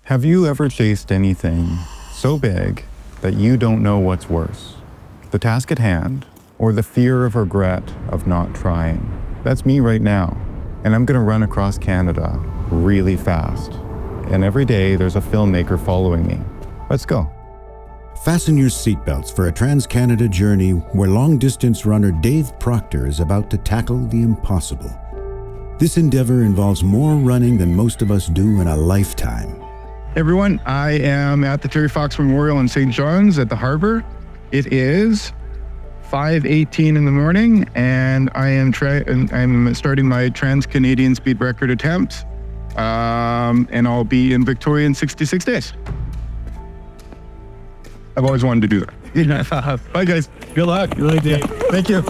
Have you ever chased anything so big that you don't know what's worse? The task at hand, or the fear of regret of not trying? That's me right now, and I'm gonna run across Canada really fast. And every day there's a filmmaker following me. Let's go. Fasten your seatbelts for a Trans-Canada journey where long-distance runner Dave Proctor is about to tackle the impossible. This endeavor involves more running than most of us do in a lifetime. Everyone, I am at the Terry Fox Memorial in St. John's at the harbor. It is 5:18 in the morning, and I'm starting my Trans-Canadian speed record attempt, and I'll be in Victoria in 66 days. I've always wanted to do that. Bye, guys. Good luck. Good luck, Dave. Thank you.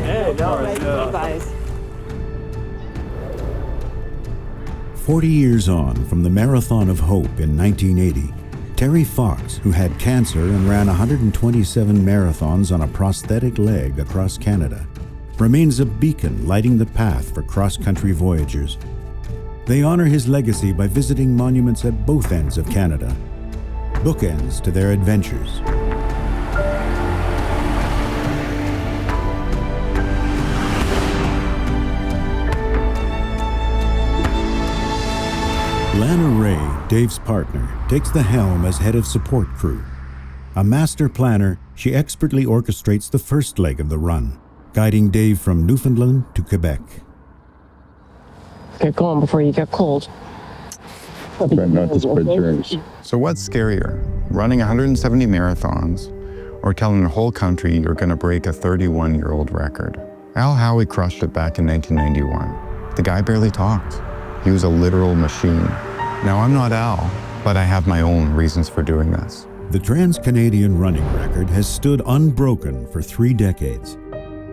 Hey, no, 40 years on from the Marathon of Hope in 1980, Terry Fox, who had cancer and ran 127 marathons on a prosthetic leg across Canada, remains a beacon lighting the path for cross-country voyagers. They honor his legacy by visiting monuments at both ends of Canada, bookends to their adventures. Lana Ray, Dave's partner, takes the helm as head of support crew. A master planner, she expertly orchestrates the first leg of the run, guiding Dave from Newfoundland to Quebec. Get going before you get cold. Try not to spread germs. So what's scarier, running 170 marathons or telling the whole country you're gonna break a 31-year-old record? Howie crushed it back in 1991. The guy barely talked. He was a literal machine. Now, I'm not Al, but I have my own reasons for doing this. The Trans-Canadian running record has stood unbroken for 3 decades.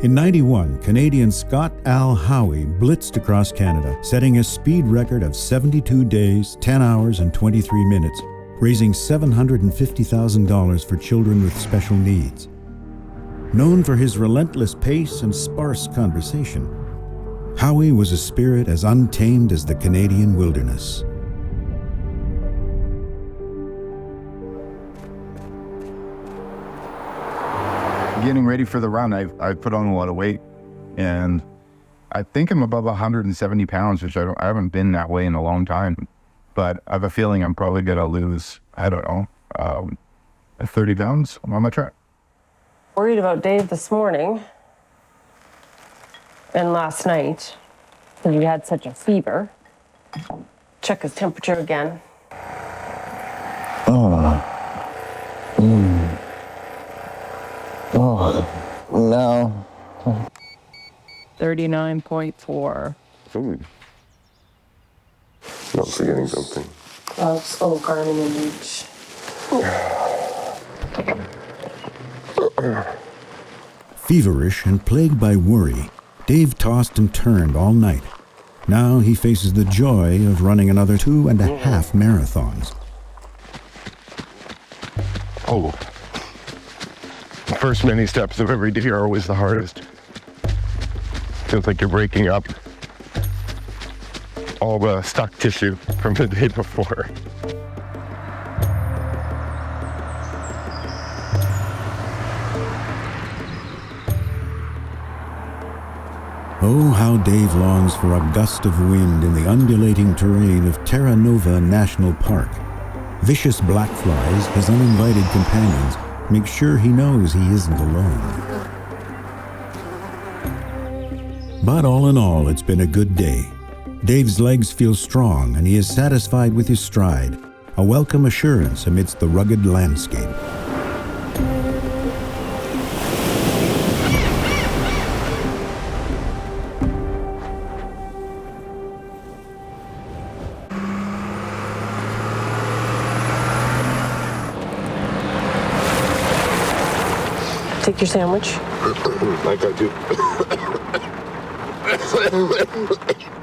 In '91, Canadian Scott Al Howie blitzed across Canada, setting a speed record of 72 days, 10 hours, and 23 minutes, raising $750,000 for children with special needs. Known for his relentless pace and sparse conversation, Howie was a spirit as untamed as the Canadian wilderness. Getting ready for the run, I've put on a lot of weight, and I think I'm above 170 pounds, which I haven't been that way in a long time. But I have a feeling I'm probably gonna lose, 30 pounds on my track. Worried about Dave this morning and last night because he had such a fever. Check his temperature again. Oh, no. 39.4. Ooh. Not forgetting something. Slow gardening in each. Feverish and plagued by worry, Dave tossed and turned all night. Now he faces the joy of running another 2.5 marathons. Oh. The first many steps of every day are always the hardest. Feels like you're breaking up all the stuck tissue from the day before. Oh, how Dave longs for a gust of wind in the undulating terrain of Terra Nova National Park. Vicious black flies, his uninvited companions, make sure he knows he isn't alone. But all in all, it's been a good day. Dave's legs feel strong and he is satisfied with his stride, a welcome assurance amidst the rugged landscape. Take your sandwich. I got you.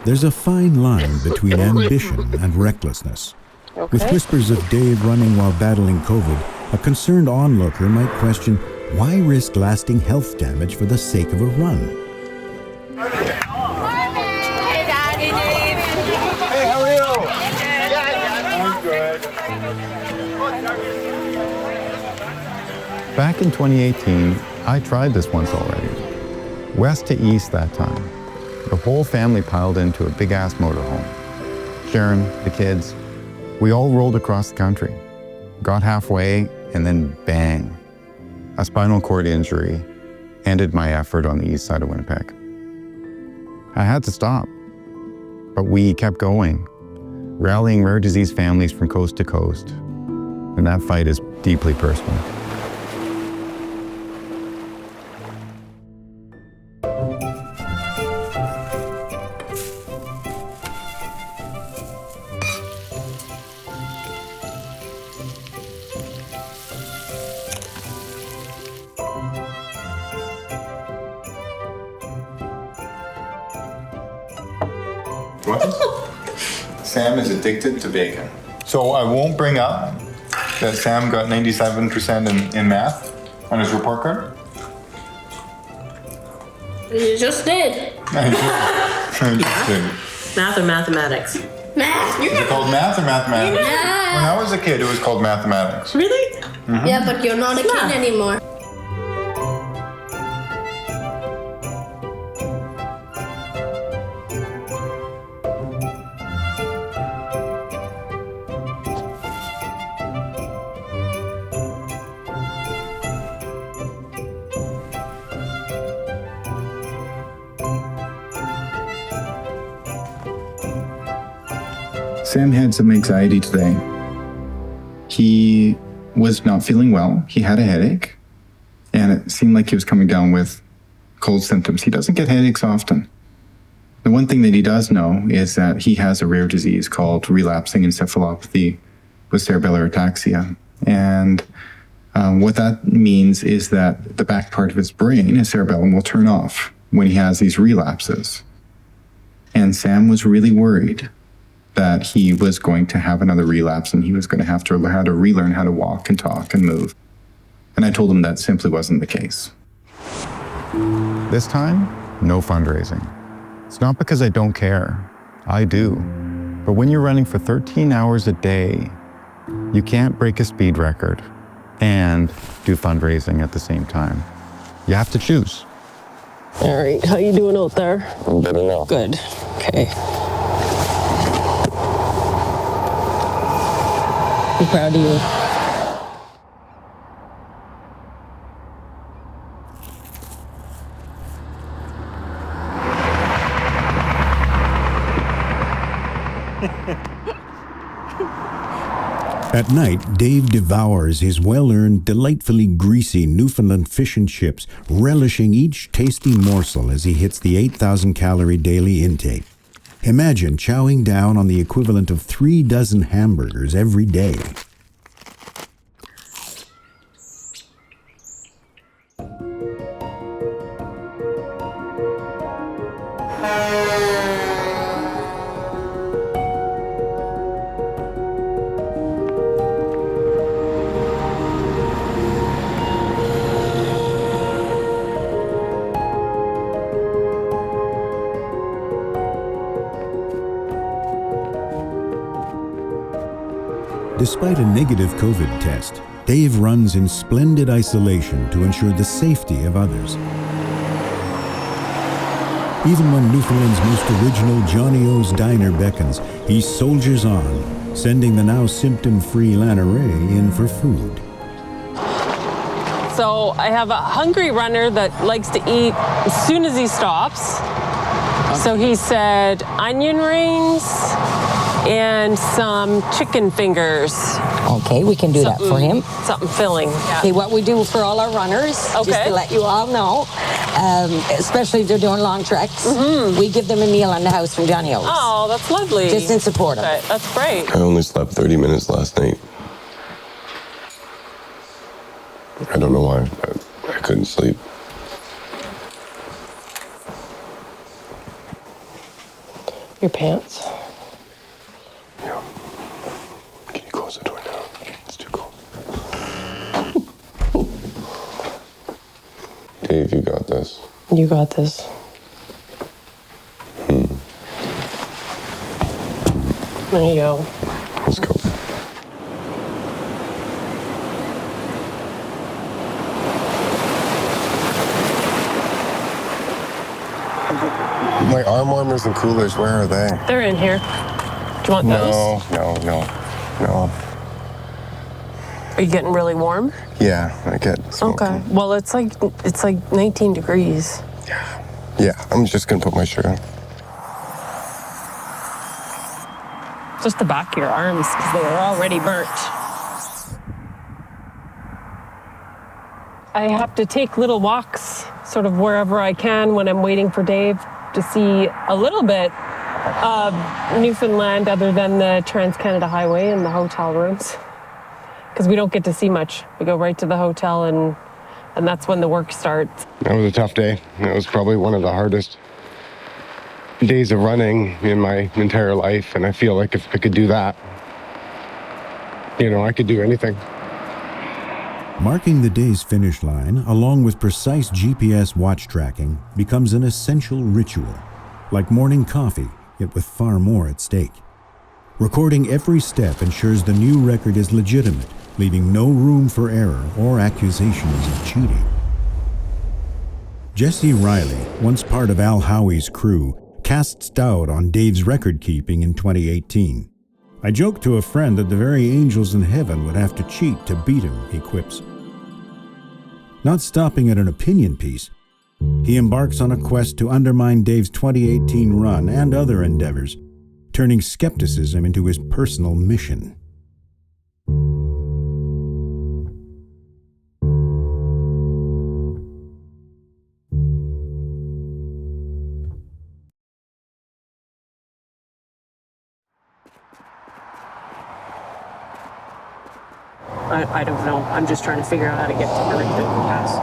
There's a fine line between ambition and recklessness. Okay. With whispers of Dave running while battling COVID, a concerned onlooker might question, why risk lasting health damage for the sake of a run? Hey, Daddy Dave. Hey, how are you? Back in 2018, I tried this once already. West to east that time. The whole family piled into a big-ass motorhome. Sharon, the kids, we all rolled across the country. Got halfway, and then bang. A spinal cord injury ended my effort on the east side of Winnipeg. I had to stop, but we kept going, rallying rare disease families from coast to coast. And that fight is deeply personal. What? Sam is addicted to bacon. So I won't bring up that Sam got 97% in math on his report card. You just did. I just did. Math or mathematics? Math. Is it called math or mathematics? Yeah. When I was a kid, it was called mathematics. Really? Mm-hmm. Yeah, but you're not a kid anymore. Sam had some anxiety today. He was not feeling well. He had a headache, and it seemed like he was coming down with cold symptoms. He doesn't get headaches often. The one thing that he does know is that he has a rare disease called relapsing encephalopathy with cerebellar ataxia. And what that means is that the back part of his brain, his cerebellum, will turn off when he has these relapses. And Sam was really worried that he was going to have another relapse and he was going to have to relearn how to walk and talk and move. And I told him that simply wasn't the case. This time, no fundraising. It's not because I don't care. I do. But when you're running for 13 hours a day, you can't break a speed record and do fundraising at the same time. You have to choose. All right, how you doing out there? I'm better now. Good. Okay. I'm proud of you. At night, Dave devours his well-earned, delightfully greasy Newfoundland fish and chips, relishing each tasty morsel as he hits the 8,000-calorie daily intake. Imagine chowing down on the equivalent of 3 dozen hamburgers every day. Despite a negative COVID test, Dave runs in splendid isolation to ensure the safety of others. Even when Newfoundland's most original Johnny O's Diner beckons, he soldiers on, sending the now symptom-free Lana in for food. So I have a hungry runner that likes to eat as soon as he stops. So he said onion rings and some chicken fingers. Okay, we can do that for him. Something filling. Yeah. Okay, what we do for all our runners, just to let you all know, especially if they're doing long treks, we give them a meal in the house from Johnny O's. Oh, that's lovely. Just in support of it. That's great. I only slept 30 minutes last night. I don't know why. I couldn't sleep. Your pants? Yeah. Can you close the door now? It's too cold. Dave, you got this. You got this. There you go. Let's go. My arm warmers and coolers, where are they? They're in here. Do you want those? No. Are you getting really warm? Yeah, I get smoky. Okay. Well, it's like 19 degrees. Yeah, I'm just gonna put my shirt on. Just the back of your arms, because they are already burnt. I have to take little walks sort of wherever I can when I'm waiting for Dave to see a little bit of Newfoundland other than the Trans-Canada Highway and the hotel rooms. Because we don't get to see much. We go right to the hotel and that's when the work starts. That was a tough day. It was probably one of the hardest days of running in my entire life, and I feel like if I could do that, I could do anything. Marking the day's finish line, along with precise GPS watch tracking, becomes an essential ritual, like morning coffee, yet with far more at stake. Recording every step ensures the new record is legitimate, leaving no room for error or accusations of cheating. Jesse Riley, once part of Al Howie's crew, casts doubt on Dave's record keeping in 2018. I joked to a friend that the very angels in heaven would have to cheat to beat him, he quips. Not stopping at an opinion piece, he embarks on a quest to undermine Dave's 2018 run and other endeavors, turning skepticism into his personal mission. I don't know. I'm just trying to figure out how to get to the pass.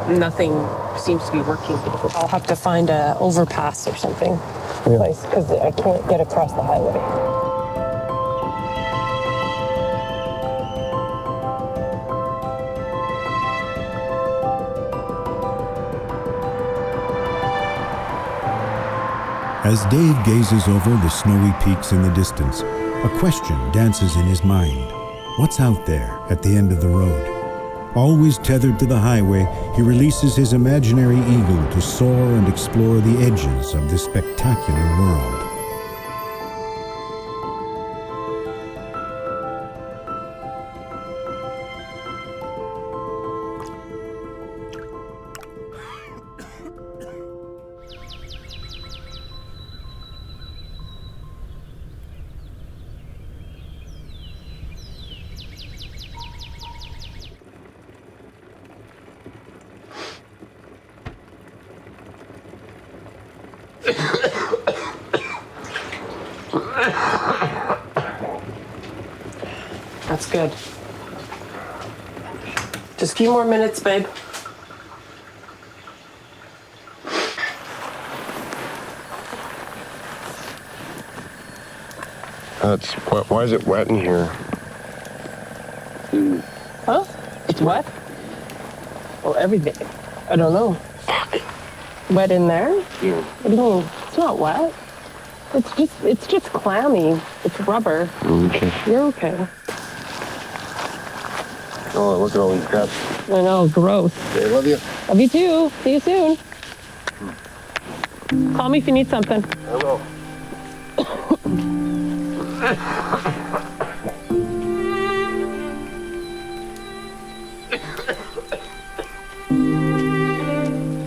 Nothing seems to be working. I'll have to find a overpass or something place because I can't get across the highway. As Dave gazes over the snowy peaks in the distance, a question dances in his mind. What's out there at the end of the road? Always tethered to the highway, he releases his imaginary eagle to soar and explore the edges of this spectacular world. That's good. Just a few more minutes, babe. Why is it wet in here? Huh? It's wet? Well, everything. I don't know. Wet in there? Yeah. What do you mean? It's not wet. It's just clammy. It's rubber. Okay. You're okay. Oh, look at all these crabs. I know, gross. Okay, love you. Love you too. See you soon. Call me if you need something. I will.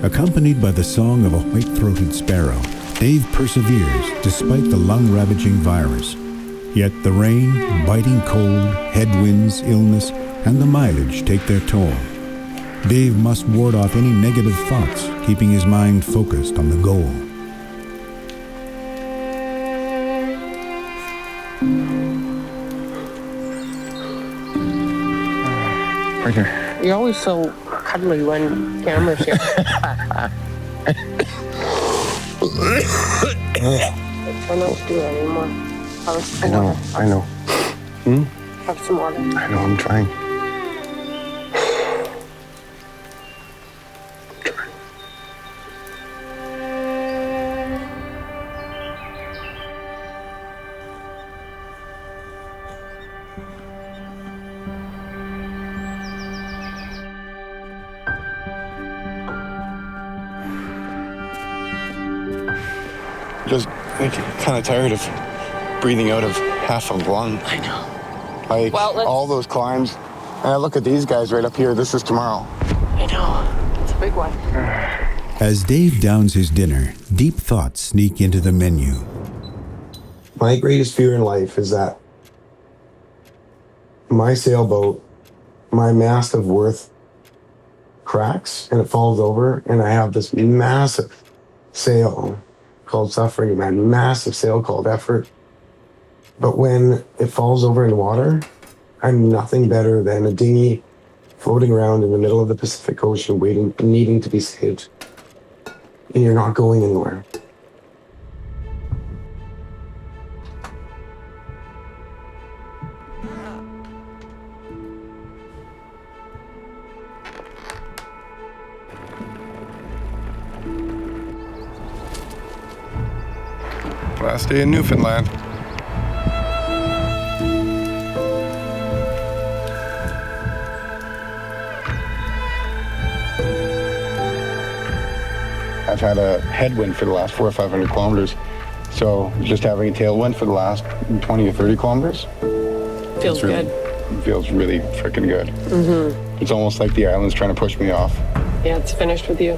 Accompanied by the song of a white-throated sparrow, Dave perseveres despite the lung-ravaging virus. Yet the rain, biting cold, headwinds, illness, and the mileage take their toll. Dave must ward off any negative thoughts, keeping his mind focused on the goal. Right here. You're always so cuddly when camera's here. I don't do that anymore. I know. Have some water. I know, I'm trying. just like kind of tired of breathing out of half a lung. I know. Like Well, all those climbs. And I look at these guys right up here. This is tomorrow. I know. It's a big one. As Dave downs his dinner, deep thoughts sneak into the menu. My greatest fear in life is that my sailboat, my mast of worth cracks and it falls over, and I have this massive sail called suffering, man, massive sail called effort. But when it falls over in the water, I'm nothing better than a dinghy floating around in the middle of the Pacific Ocean waiting, needing to be saved. And you're not going anywhere. Last day in Newfoundland. I've had a headwind for the last 400 or 500 kilometers. So just having a tailwind for the last 20 or 30 kilometers. Feels really, good. It feels really freaking good. Mm-hmm. It's almost like the island's trying to push me off. Yeah, it's finished with you.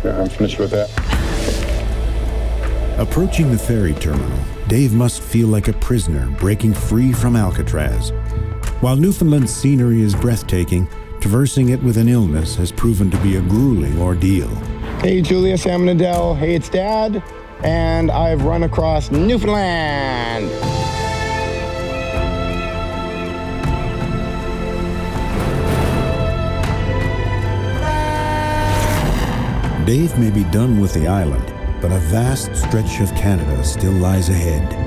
Yeah, I'm finished with that. Approaching the ferry terminal, Dave must feel like a prisoner breaking free from Alcatraz. While Newfoundland's scenery is breathtaking, traversing it with an illness has proven to be a grueling ordeal. Hey, Julia, Sam, and Adele. Hey, it's Dad, and I've run across Newfoundland. Dave may be done with the island, but a vast stretch of Canada still lies ahead.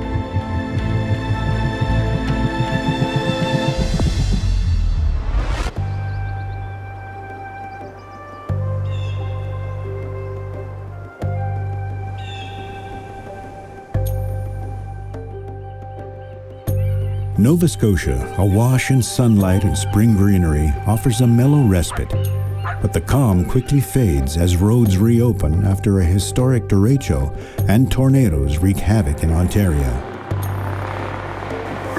Nova Scotia, awash in sunlight and spring greenery, offers a mellow respite. But the calm quickly fades as roads reopen after a historic derecho and tornadoes wreak havoc in Ontario.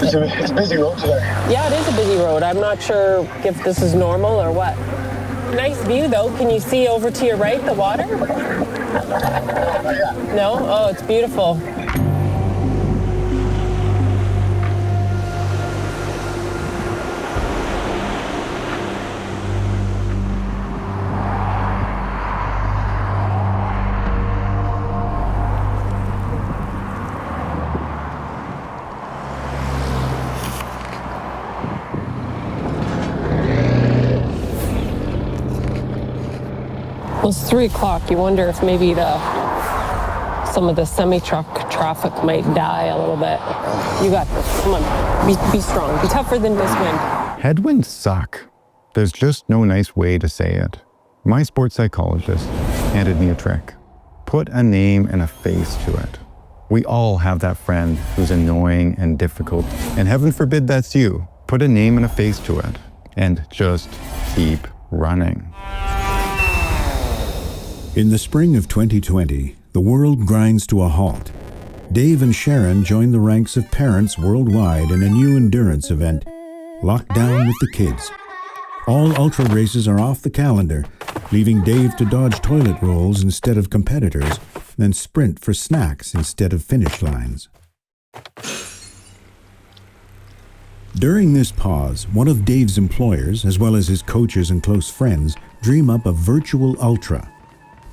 It's a busy road today. Yeah, it is a busy road. I'm not sure if this is normal or what. Nice view, though. Can you see over to your right, the water? No? Oh, it's beautiful. Well, it's 3 o'clock. You wonder if maybe some of the semi-truck traffic might die a little bit. You got this. Come on. Be strong. Be tougher than this wind. Headwinds suck. There's just no nice way to say it. My sports psychologist handed me a trick. Put a name and a face to it. We all have that friend who's annoying and difficult, and heaven forbid that's you. Put a name and a face to it, and just keep running. In the spring of 2020, the world grinds to a halt. Dave and Sharon join the ranks of parents worldwide in a new endurance event, Locked Down with the Kids. All ultra races are off the calendar, leaving Dave to dodge toilet rolls instead of competitors, then sprint for snacks instead of finish lines. During this pause, one of Dave's employers, as well as his coaches and close friends, dream up a virtual ultra.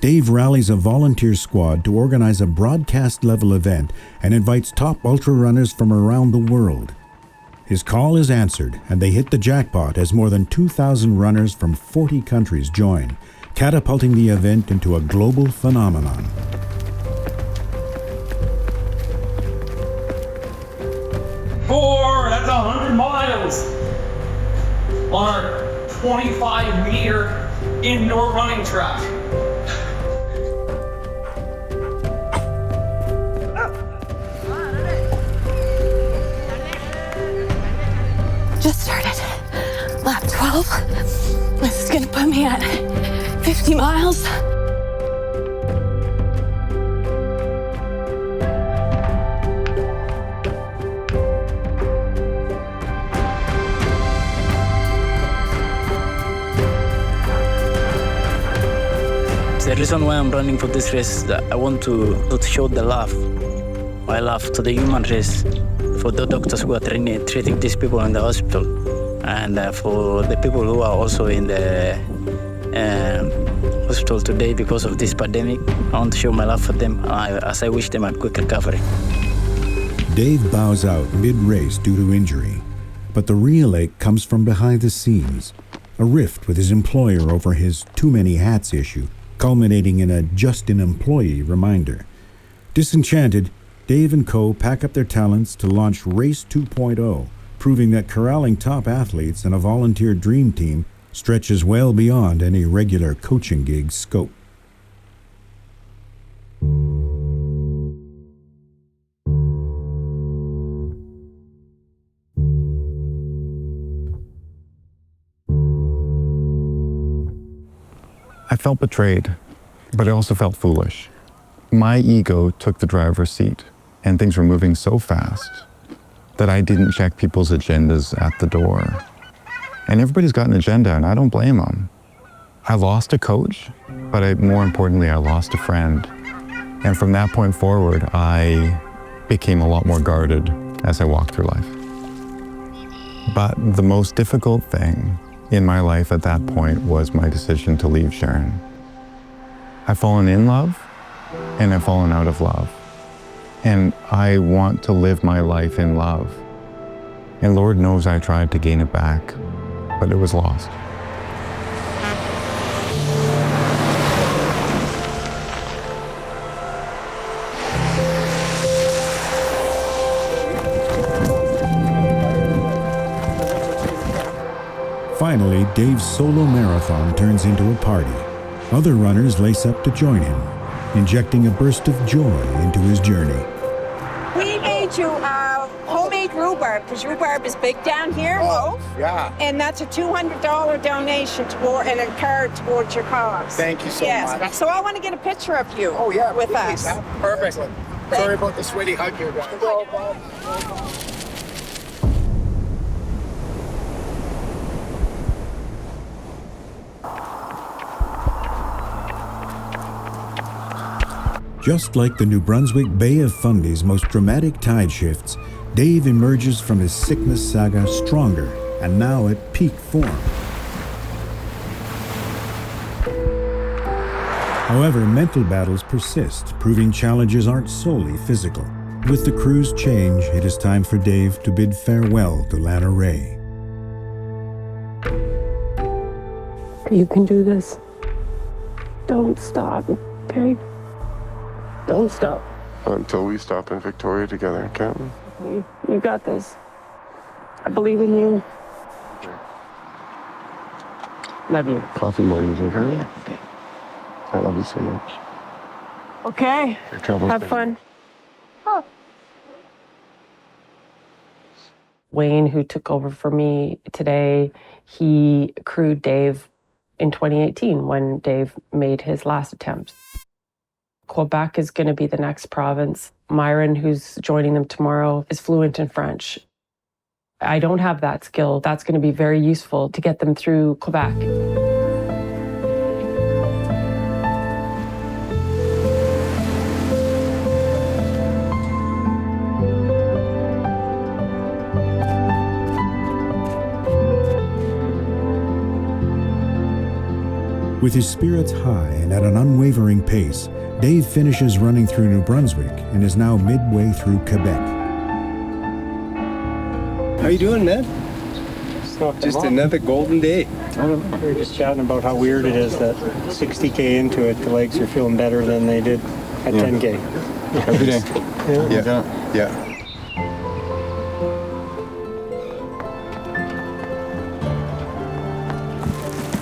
Dave rallies a volunteer squad to organize a broadcast-level event and invites top ultra-runners from around the world. His call is answered, and they hit the jackpot as more than 2,000 runners from 40 countries join, catapulting the event into a global phenomenon. That's 100 miles on our 25-meter indoor running track. Just started. Lap 12. This is gonna put me at 50 miles. reason why I'm running for this race is that I want to show the love. My love to the human race, for the doctors who are treating these people in the hospital, and for the people who are also in the hospital today because of this pandemic. I want to show my love for them as I wish them a quick recovery. Dave bows out mid-race due to injury, but the real ache comes from behind the scenes. A rift with his employer over his too many hats issue, culminating in a just-an-employee reminder. Disenchanted, Dave and co. pack up their talents to launch Race 2.0, proving that corralling top athletes and a volunteer dream team stretches well beyond any regular coaching gig's scope. I felt betrayed, but I also felt foolish. My ego took the driver's seat, and things were moving so fast that I didn't check people's agendas at the door. And everybody's got an agenda, and I don't blame them. I lost a coach, but more importantly, I lost a friend. And from that point forward, I became a lot more guarded as I walked through life. But the most difficult thing in my life at that point was my decision to leave Sharon. I've fallen in love, and I've fallen out of love. And I want to live my life in love. And Lord knows I tried to gain it back, but it was lost. Finally, Dave's solo marathon turns into a party. Other runners lace up to join him, injecting a burst of joy into his journey. We made you homemade rhubarb, because rhubarb is big down here. Oh, yeah. And that's a $200 donation and a card towards your cause. Thank you so much. So I want to get a picture of you with please. us. Perfect. Sorry about the sweaty hug here, guys. Just like the New Brunswick Bay of Fundy's most dramatic tide shifts, Dave emerges from his sickness saga stronger and now at peak form. However, mental battles persist, proving challenges aren't solely physical. With the crew's change, it is time for Dave to bid farewell to Lana Ray. You can do this. Don't stop, okay? Don't stop. Until we stop in Victoria together, can't we? You got this. I believe in you. Love you. Coffee mornings, okay? Okay. I love you so much. Okay. Have fun. Oh. Wayne, who took over for me today, he crewed Dave in 2018 when Dave made his last attempt. Quebec is going to be the next province. Myron, who's joining them tomorrow, is fluent in French. I don't have that skill. That's going to be very useful to get them through Quebec. With his spirits high and at an unwavering pace, Dave finishes running through New Brunswick and is now midway through Quebec. How you doing, man? Just another golden day. We were just chatting about how weird it is that 60K into it, the legs are feeling better than they did at 10K. Every day. Yeah.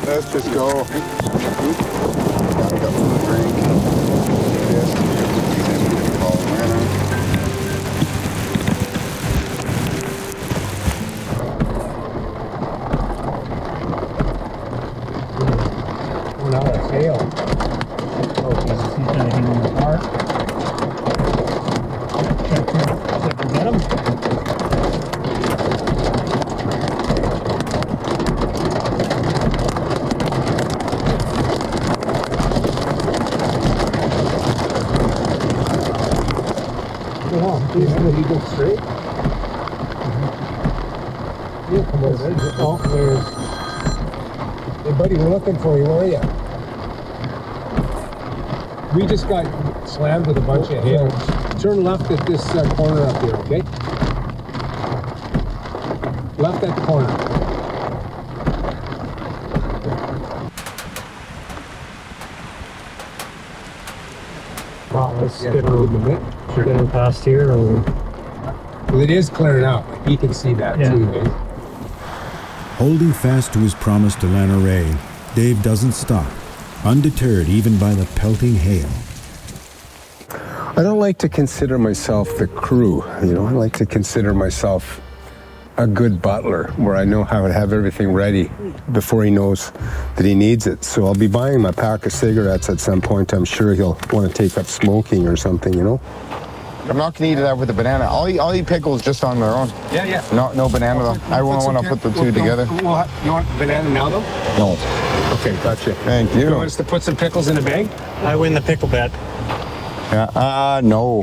Let's just go. Got food, drink. This. Call Lana. We're not at sail. Oh, Jesus, he's gonna hang on the bar. Check to get him. You go straight. Yeah, come on. Oh, there's. Hey, buddy, we're looking for you. Where are you? We just got slammed with a bunch of hail. Turn left at this corner up here, okay? Left at the corner. Wow, let's get a little bit. You're getting past here, or? Well, it is clearing out. Like, you can see that too, eh? Holding fast to his promise to Lana Ray, Dave doesn't stop, undeterred even by the pelting hail. I don't like to consider myself the crew, I like to consider myself a good butler, where I know how to have everything ready before he knows that he needs it. So I'll be buying him a pack of cigarettes at some point. I'm sure he'll want to take up smoking or something, I'm not going to eat it out with a banana. I'll eat pickles just on their own. Yeah. No banana though. I won't want to put the two together. You want banana now though? No. Okay, gotcha. Thank you. You want us to put some pickles in a bag? I win the pickle bet. Yeah. No.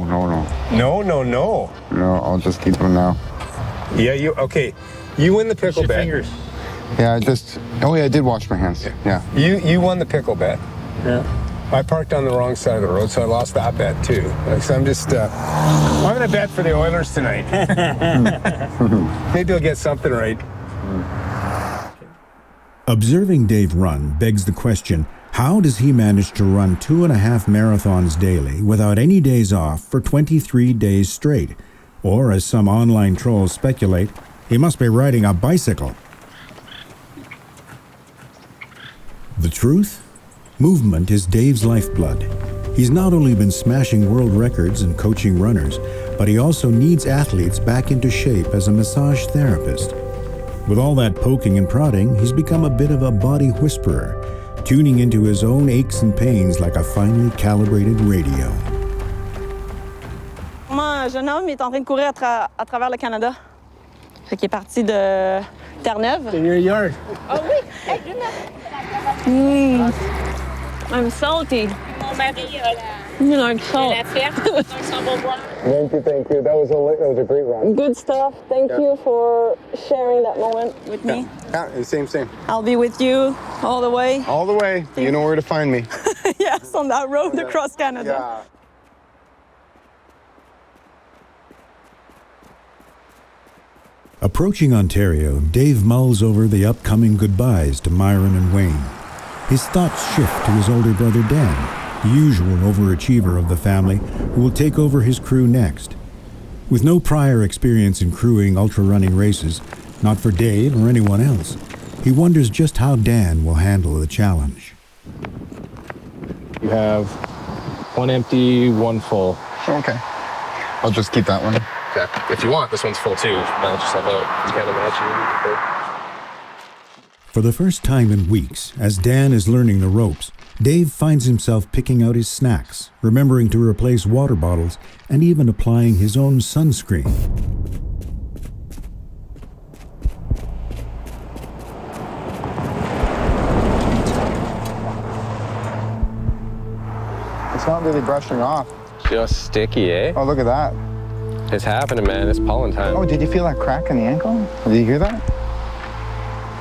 No, I'll just keep them now. Yeah, you win the pickle bet. Fingers. Yeah, I did wash my hands. Yeah. You won the pickle bet. Yeah. I parked on the wrong side of the road, so I lost that bet too. So I'm just, I'm gonna bet for the Oilers tonight. Maybe I'll get something right. Observing Dave run begs the question, how does he manage to run 2.5 marathons daily without any days off for 23 days straight? Or, as some online trolls speculate, he must be riding a bicycle. The truth? Movement is Dave's lifeblood. He's not only been smashing world records and coaching runners, but he also needs athletes back into shape as a massage therapist. With all that poking and prodding, he's become a bit of a body whisperer, tuning into his own aches and pains like a finely calibrated radio. Un jeune homme est en train de courir à travers le Canada. Fait qu'il est parti de Terre-Neuve. In your yard. Oh oui, I'm salty. Mon mari a You like salt. la ferme, donc s'en va voir. Thank you. That was a great run. Good stuff. Thank you for sharing that moment with me. Yeah, same. I'll be with you all the way. All the way. You know where to find me. Yes, on that road across Canada. Yeah. Approaching Ontario, Dave mulls over the upcoming goodbyes to Myron and Wayne. His thoughts shift to his older brother Dan, the usual overachiever of the family, who will take over his crew next. With no prior experience in crewing ultra-running races, not for Dave or anyone else, he wonders just how Dan will handle the challenge. You have one empty, one full. Okay. I'll just keep that one. Okay. If you want, this one's full too. Balance yourself out. You can't imagine. For the first time in weeks, as Dan is learning the ropes, Dave finds himself picking out his snacks, remembering to replace water bottles, and even applying his own sunscreen. It's not really brushing off. Just sticky, eh? Oh, look at that. It's happening, man. It's pollen time. Oh, did you feel that crack in the ankle? Did you hear that?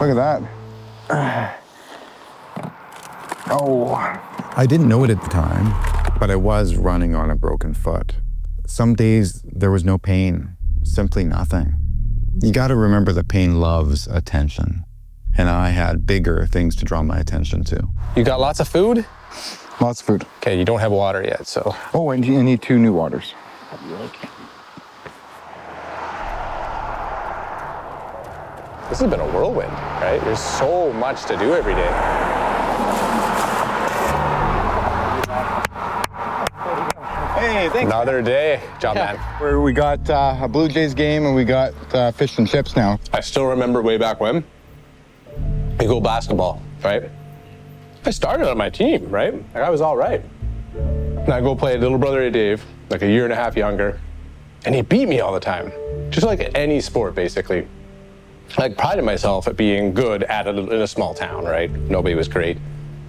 Look at that. Oh. I didn't know it at the time, but I was running on a broken foot. Some days there was no pain, simply nothing. You got to remember that pain loves attention, and I had bigger things to draw my attention to. You got lots of food? Lots of food. Okay, you don't have water yet, so. Oh, and you need 2 new waters. This has been a whirlwind, right? There's so much to do every day. Hey, thanks. Another day. Job, man. We got a Blue Jays game and we got fish and chips now. I still remember way back when. You go basketball, right? I started on my team, right? Like, I was all right. And I go play little brother of Dave, like a year and a half younger, and he beat me all the time. Just like any sport, basically. I prided myself at being good at in a small town, right? Nobody was great.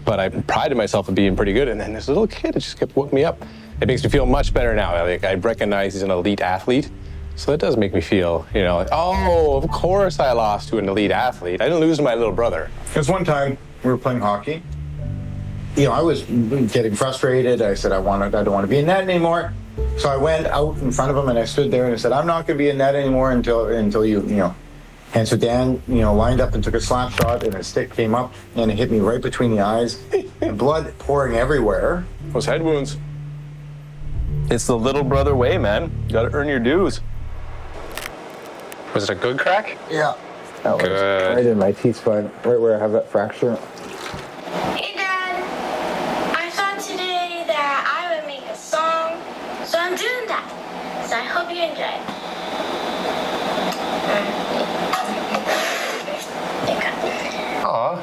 But I prided myself at being pretty good. And then this little kid just kept woke me up. it makes me feel much better now. Like, I recognize he's an elite athlete. So that does make me feel, you know, like, oh, of course I lost to an elite athlete. I didn't lose to my little brother. Because one time we were playing hockey. You know, I was getting frustrated. I said, I don't want to be in net anymore. So I went out in front of him and I stood there and I said, I'm not going to be in net anymore until you know. And so Dan, you know, lined up and took a slap shot and his stick came up and it hit me right between the eyes and blood pouring everywhere. Those head wounds. It's the little brother way, man. You got to earn your dues. Was it a good crack? Yeah. That was good. Right in my teeth spine, right where I have that fracture. Hey, Dad. I thought today that I would make a song, so I'm doing that. So I hope you enjoy it. Aw.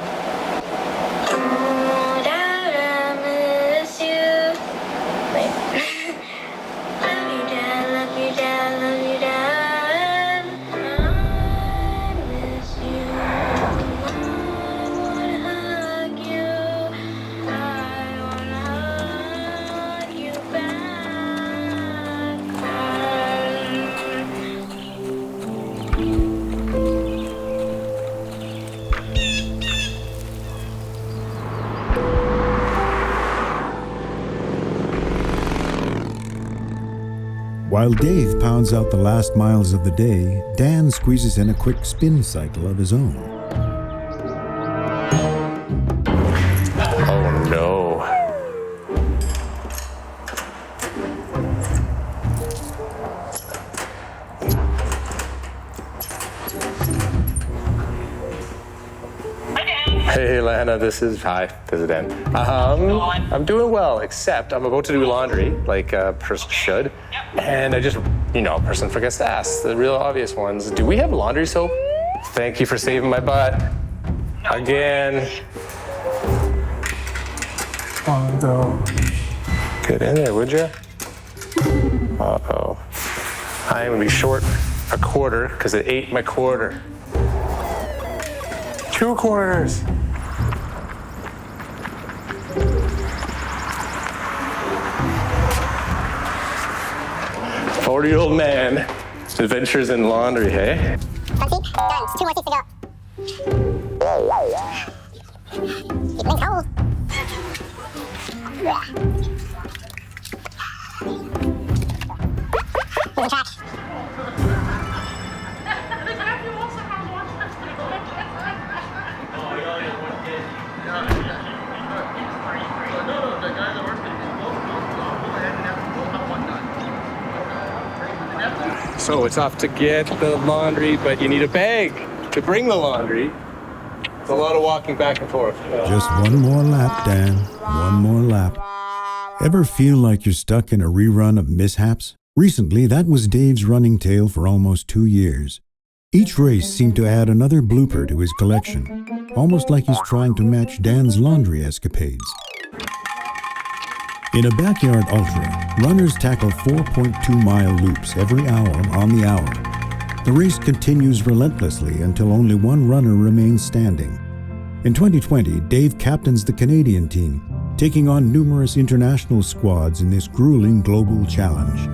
Oh, Dad, I miss you. Wait. Love you, Dad, love you, Dad, love you, Dad. While Dave pounds out the last miles of the day, Dan squeezes in a quick spin cycle of his own. Oh, no. Hey, Lana, this is Dan. I'm doing well, except I'm about to do laundry, like a person should. And I just, you know, a person forgets to ask the real obvious ones. Do we have laundry soap? Thank you for saving my butt. Again. Oh, no. Get in there, would you? Uh-oh. I'm gonna be short a quarter because it ate my quarter. 2 quarters. 40-year-old man, adventures in laundry, hey? Done. 2 more seats to go. It's cold. In the trash. So it's off to get the laundry, but you need a bag to bring the laundry. It's a lot of walking back and forth. Just one more lap, Dan. One more lap. Ever feel like you're stuck in a rerun of mishaps? Recently, that was Dave's running tale for almost 2 years. Each race seemed to add another blooper to his collection, almost like he's trying to match Dan's laundry escapades. In a backyard ultra, runners tackle 4.2-mile loops every hour on the hour. The race continues relentlessly until only one runner remains standing. In 2020, Dave captains the Canadian team, taking on numerous international squads in this grueling global challenge.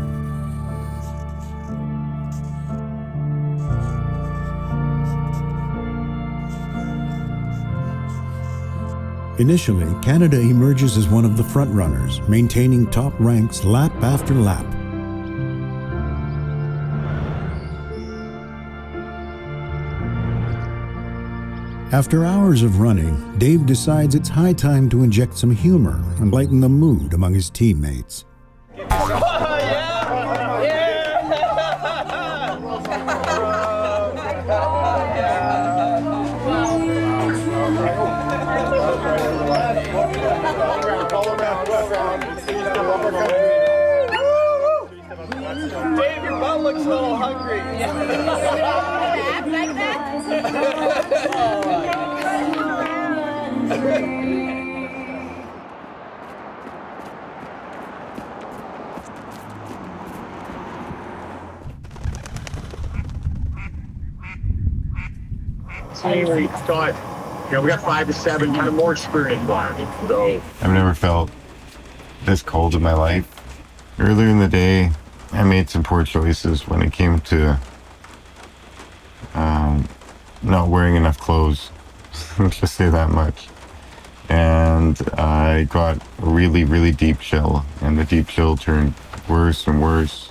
Initially, Canada emerges as one of the frontrunners, maintaining top ranks lap after lap. After hours of running, Dave decides it's high time to inject some humor and lighten the mood among his teammates. Dave, your butt looks a little hungry. Like that? Scott, we got 5 to 7, kind of more experience behind it. So I've never felt this cold in my life. Earlier in the day, I made some poor choices when it came to not wearing enough clothes. Let's just say that much. And I got a really, really deep chill, and the deep chill turned worse and worse.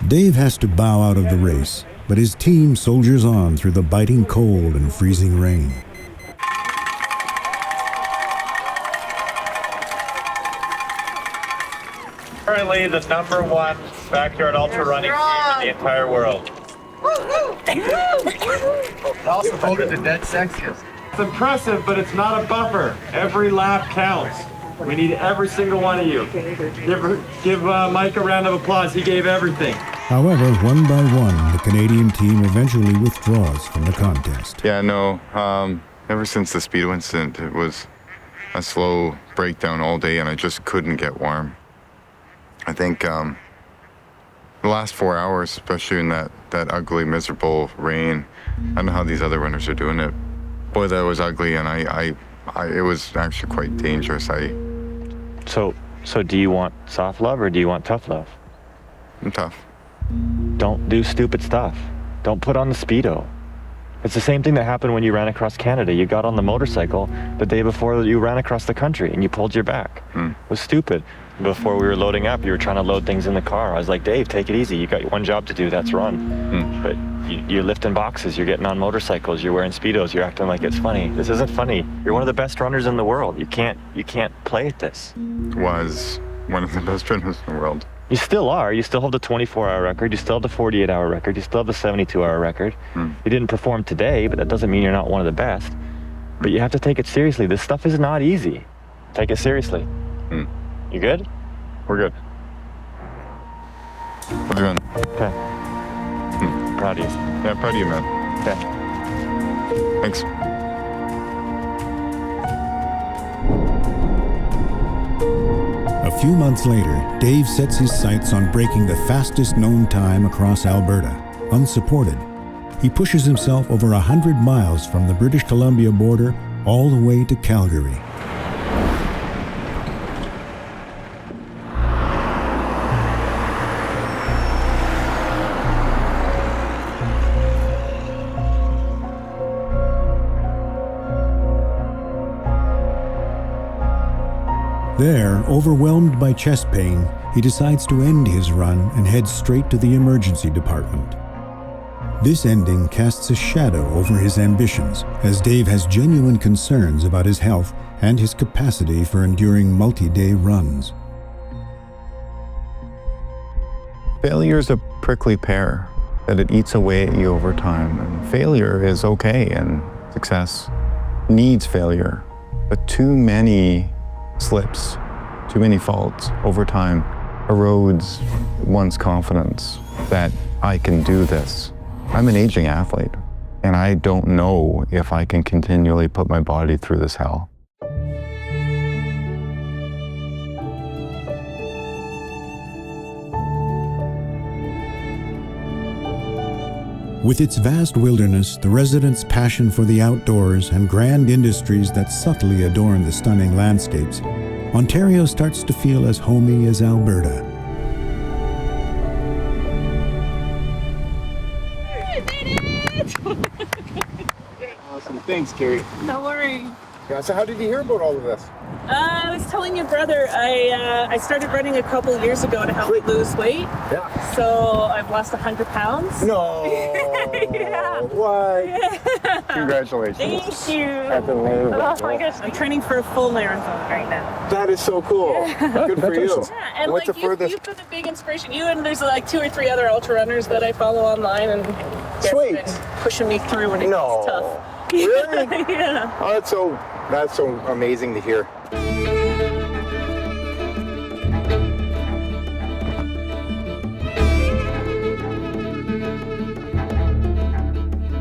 Dave has to bow out of the race, but his team soldiers on through the biting cold and freezing rain. Currently the #1 backyard ultra running team in the entire world. Also voted the dead sexiest. It's impressive, but it's not a buffer. Every lap counts. We need every single one of you. Give Mike a round of applause. He gave everything. However, one by one, the Canadian team eventually withdraws from the contest. Yeah, no, ever since the Speedo incident, it was a slow breakdown all day, and I just couldn't get warm. I think the last 4 hours, especially in that ugly, miserable rain, I don't know how these other runners are doing it. Boy, that was ugly, and it was actually quite dangerous. So do you want soft love or do you want tough love? I'm tough. Don't do stupid stuff. Don't put on the Speedo. It's the same thing that happened when you ran across Canada. You got on the motorcycle the day before you ran across the country and you pulled your back. It was stupid. Before we were loading up, you were trying to load things in the car. I was like, Dave, take it easy. You got one job to do, that's run. But you're lifting boxes, you're getting on motorcycles, you're wearing Speedos, you're acting like it's funny. This isn't funny. You're one of the best runners in the world. You can't play at this. Was one of the best runners in the world. You still are. You still hold the 24-hour record. You still have the 48-hour record. You still have the 72-hour record. You didn't perform today, but that doesn't mean you're not one of the best. But you have to take it seriously. This stuff is not easy. Take it seriously. You good? We're good. We're doing. Okay. Proud of you. Yeah, proud of you, man. Okay. Thanks. A few months later, Dave sets his sights on breaking the fastest known time across Alberta, unsupported. He pushes himself over 100 miles from the British Columbia border all the way to Calgary. There, overwhelmed by chest pain, he decides to end his run and heads straight to the emergency department. This ending casts a shadow over his ambitions, as Dave has genuine concerns about his health and his capacity for enduring multi-day runs. Failure is a prickly pear that it eats away at you over time. And failure is okay, and success needs failure. But too many slips, too many faults over time erodes one's confidence that I can do this. I'm an aging athlete, and I don't know if I can continually put my body through this hell. With its vast wilderness, the residents' passion for the outdoors, and grand industries that subtly adorn the stunning landscapes, Ontario starts to feel as homey as Alberta. Awesome. Thanks, Carrie. No worries. Yeah, so how did you hear about all of this? I was telling your brother, I started running a couple years ago to help me lose weight. Yeah. So I've lost 100 pounds. No. Yeah. What? Yeah. Congratulations. Thank you. That's amazing. Oh my gosh, I'm training for a full marathon right now. That is so cool. Yeah. Good for you. Yeah, and What's like the furthest? you've been a big inspiration. You and there's like 2 or 3 other ultra runners that I follow online, and Sweet. been pushing me through when it gets tough. Really? Yeah. Oh, that's so amazing to hear.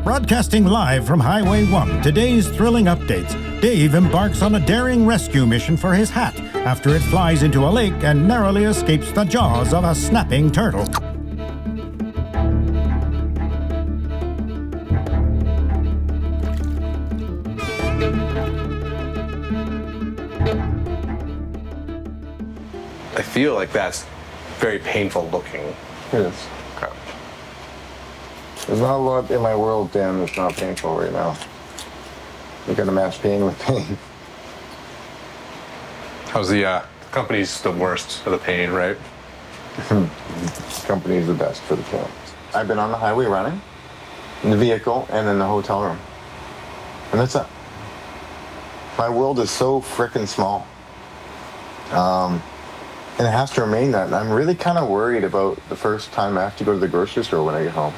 Broadcasting live from Highway 1, today's thrilling updates. Dave embarks on a daring rescue mission for his hat after it flies into a lake and narrowly escapes the jaws of a snapping turtle. I feel like that's very painful looking. It is. Okay. There's not a lot in my world, Dan, that's not painful right now. You gotta match pain with pain. How's the company's the worst of the pain, right? Company's the best for the pain. I've been on the highway running, in the vehicle, and in the hotel room. And that's it. My world is so frickin' small. And it has to remain that. And I'm really kind of worried about the first time I have to go to the grocery store when I get home.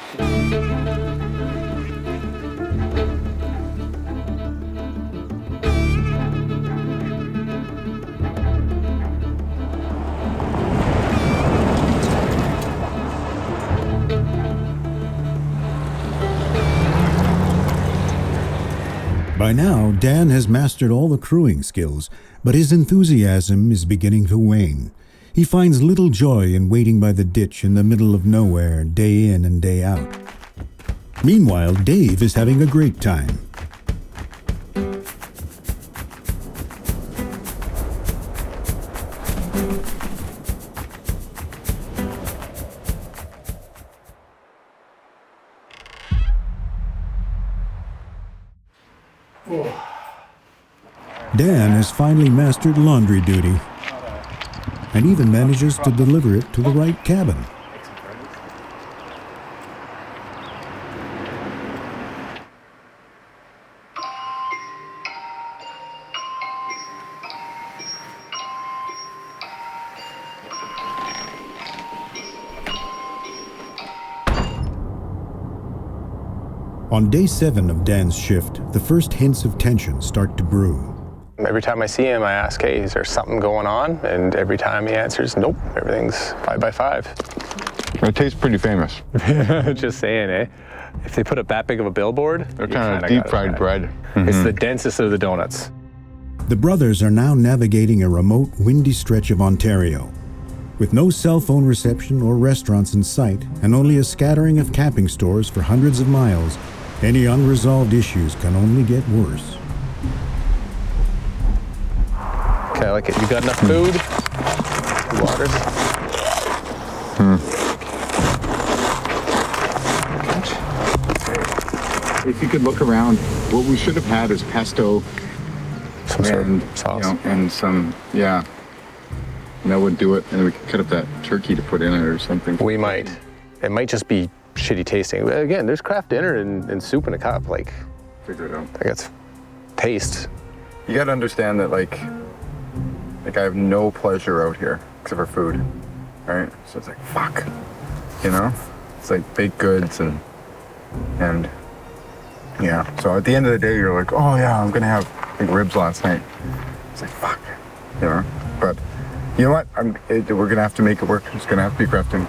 By now, Dan has mastered all the crewing skills, but his enthusiasm is beginning to wane. He finds little joy in waiting by the ditch in the middle of nowhere, day in and day out. Meanwhile, Dave is having a great time. Dan has finally mastered laundry duty and even manages to deliver it to the right cabin. On day 7 of Dan's shift, the first hints of tension start to brew. Every time I see him, I ask, hey, is there something going on? And every time he answers, nope, everything's 5 by 5. It tastes pretty famous. Just saying, eh? If they put up that big of a billboard, they're kind of deep fried bread. Mm-hmm. It's the densest of the donuts. The brothers are now navigating a remote, windy stretch of Ontario. With no cell phone reception or restaurants in sight, and only a scattering of camping stores for hundreds of miles, any unresolved issues can only get worse. Okay, I like it. You got enough food? Water? If you could look around, what we should have had is pesto, some sort of sauce, and some, yeah. And that would do it, and we could cut up that turkey to put in it or something. We might. It might just be shitty tasting. Again, there's craft dinner and soup in a cup. Like, figure it out. I guess taste. You got to understand that, like I have no pleasure out here except for food, right? So it's like, fuck, you know? It's like baked goods and yeah. So at the end of the day, you're like, oh yeah, I'm gonna have big ribs last night. It's like, fuck, you know? But you know what? We're gonna have to make it work. It's gonna have to be crafting.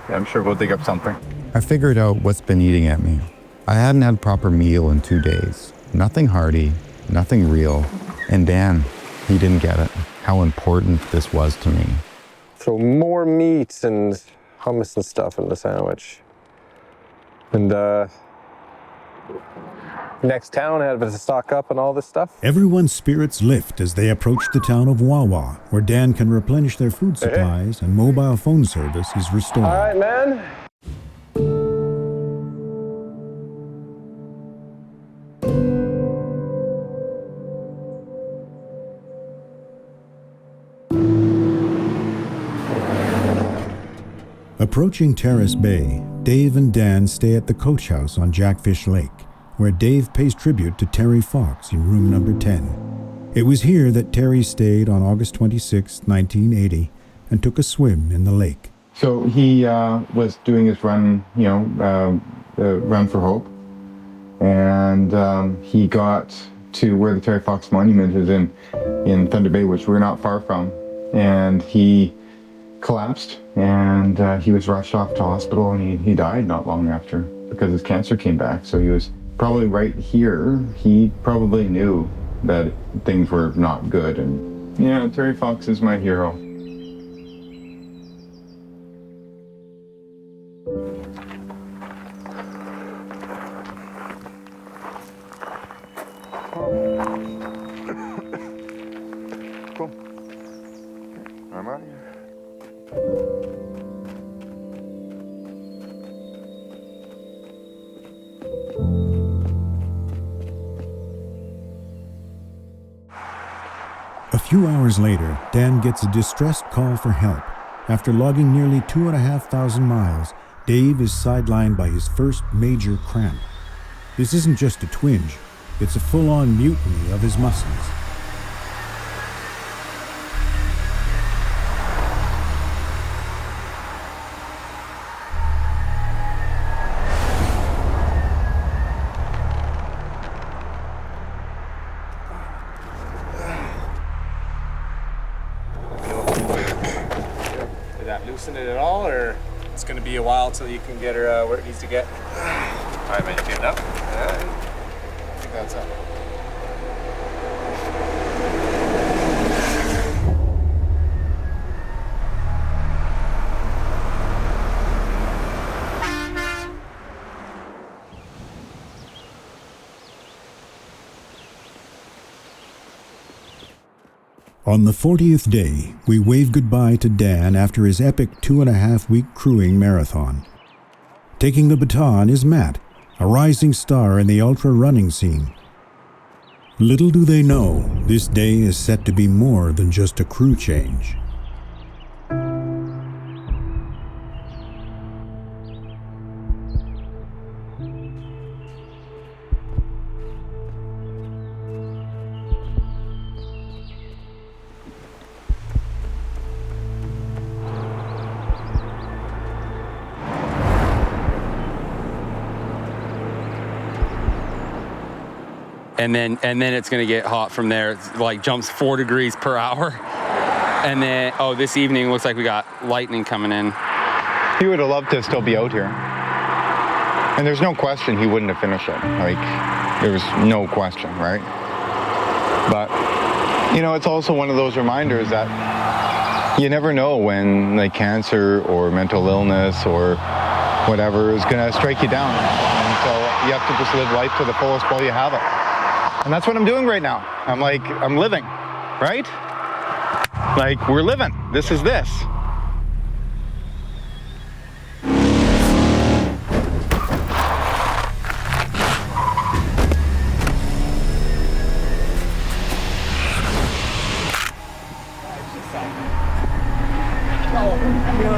Yeah, I'm sure we'll dig up something. I figured out what's been eating at me. I hadn't had a proper meal in 2 days. Nothing hearty, nothing real. And Dan, he didn't get it. How important this was to me. So more meat and hummus and stuff in the sandwich. And next town, I had to stock up on all this stuff. Everyone's spirits lift as they approach the town of Wawa, where Dan can replenish their food supplies and mobile phone service is restored. All right, man. Approaching Terrace Bay, Dave and Dan stay at the coach house on Jackfish Lake, where Dave pays tribute to Terry Fox in room number 10. It was here that Terry stayed on August 26, 1980, and took a swim in the lake. So he was doing his run, the Run for Hope, and he got to where the Terry Fox Monument is in Thunder Bay, which we're not far from, and he collapsed, and he was rushed off to hospital, and he died not long after because his cancer came back. So he was probably right here. He probably knew that things were not good, and yeah, Terry Fox is my hero. A few hours later, Dan gets a distressed call for help. After logging nearly 2,500 miles, Dave is sidelined by his first major cramp. This isn't just a twinge, it's a full-on mutiny of his muscles. Did that loosen it at all, or it's going to be a while till you can get her where it needs to get? All right, man, you get it up? Yeah, I think that's up. On the 40th day, we wave goodbye to Dan after his epic 2.5-week crewing marathon. Taking the baton is Matt, a rising star in the ultra-running scene. Little do they know, this day is set to be more than just a crew change. And then it's gonna get hot from there. It's like jumps 4 degrees per hour. And then, oh, this evening looks like we got lightning coming in. He would have loved to still be out here. And there's no question he wouldn't have finished it. Like, there was no question, right? But, you know, it's also one of those reminders that you never know when, like, cancer or mental illness or whatever is gonna strike you down. And so you have to just live life to the fullest while you have it. And that's what I'm doing right now. I'm living, right? Like, we're living. This is this. Oh,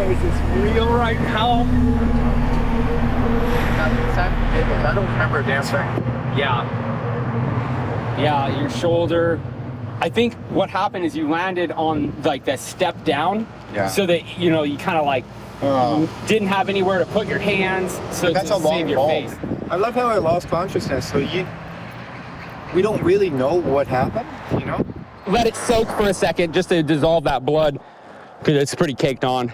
is this real right now? I don't remember a damn thing. Yeah, your shoulder. I think what happened is you landed on like the step down. Yeah. So that, you know, you kind of like didn't have anywhere to put your hands. So that's to a long save your fall. face. I love how I lost consciousness. So we don't really know what happened, you know? Let it soak for a second just to dissolve that blood, because it's pretty caked on.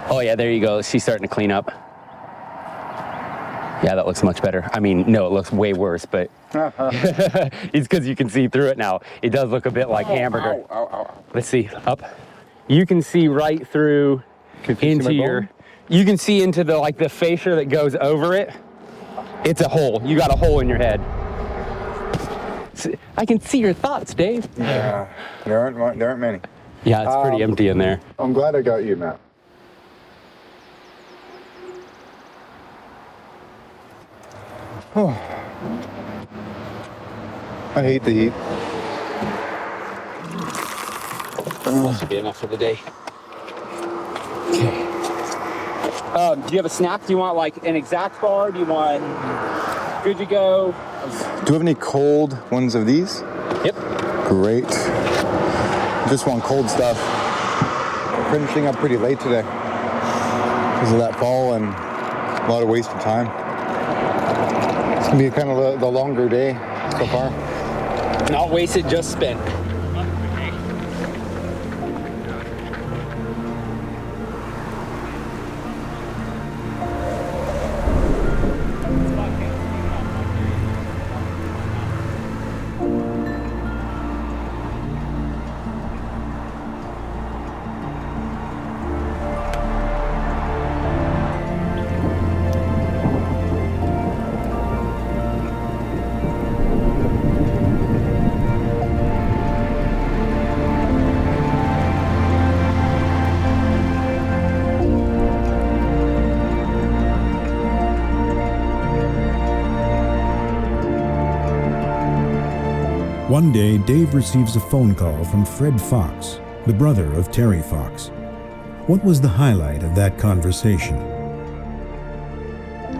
Oh yeah, there you go. She's starting to clean up. Yeah, that looks much better. I mean, no, it looks way worse, but it's because you can see through it now. It does look a bit like hamburger. Let's see, up. You can see right through into your, you can see into the, like the fascia that goes over it. It's a hole. You got a hole in your head. I can see your thoughts, Dave. Yeah, there aren't many. Yeah, it's pretty empty in there. I'm glad I got you, Matt. Oh. I hate the heat. That should be enough for the day. Okay. Do you have a snack? Do you want like an exact bar? Do you want good to go? Do you have any cold ones of these? Yep. Great. Just want cold stuff. Finishing up pretty late today because of that fall and a lot of wasted time. It's gonna be kind of the longer day so far. Not wasted, just spent. One day, Dave receives a phone call from Fred Fox, the brother of Terry Fox. What was the highlight of that conversation?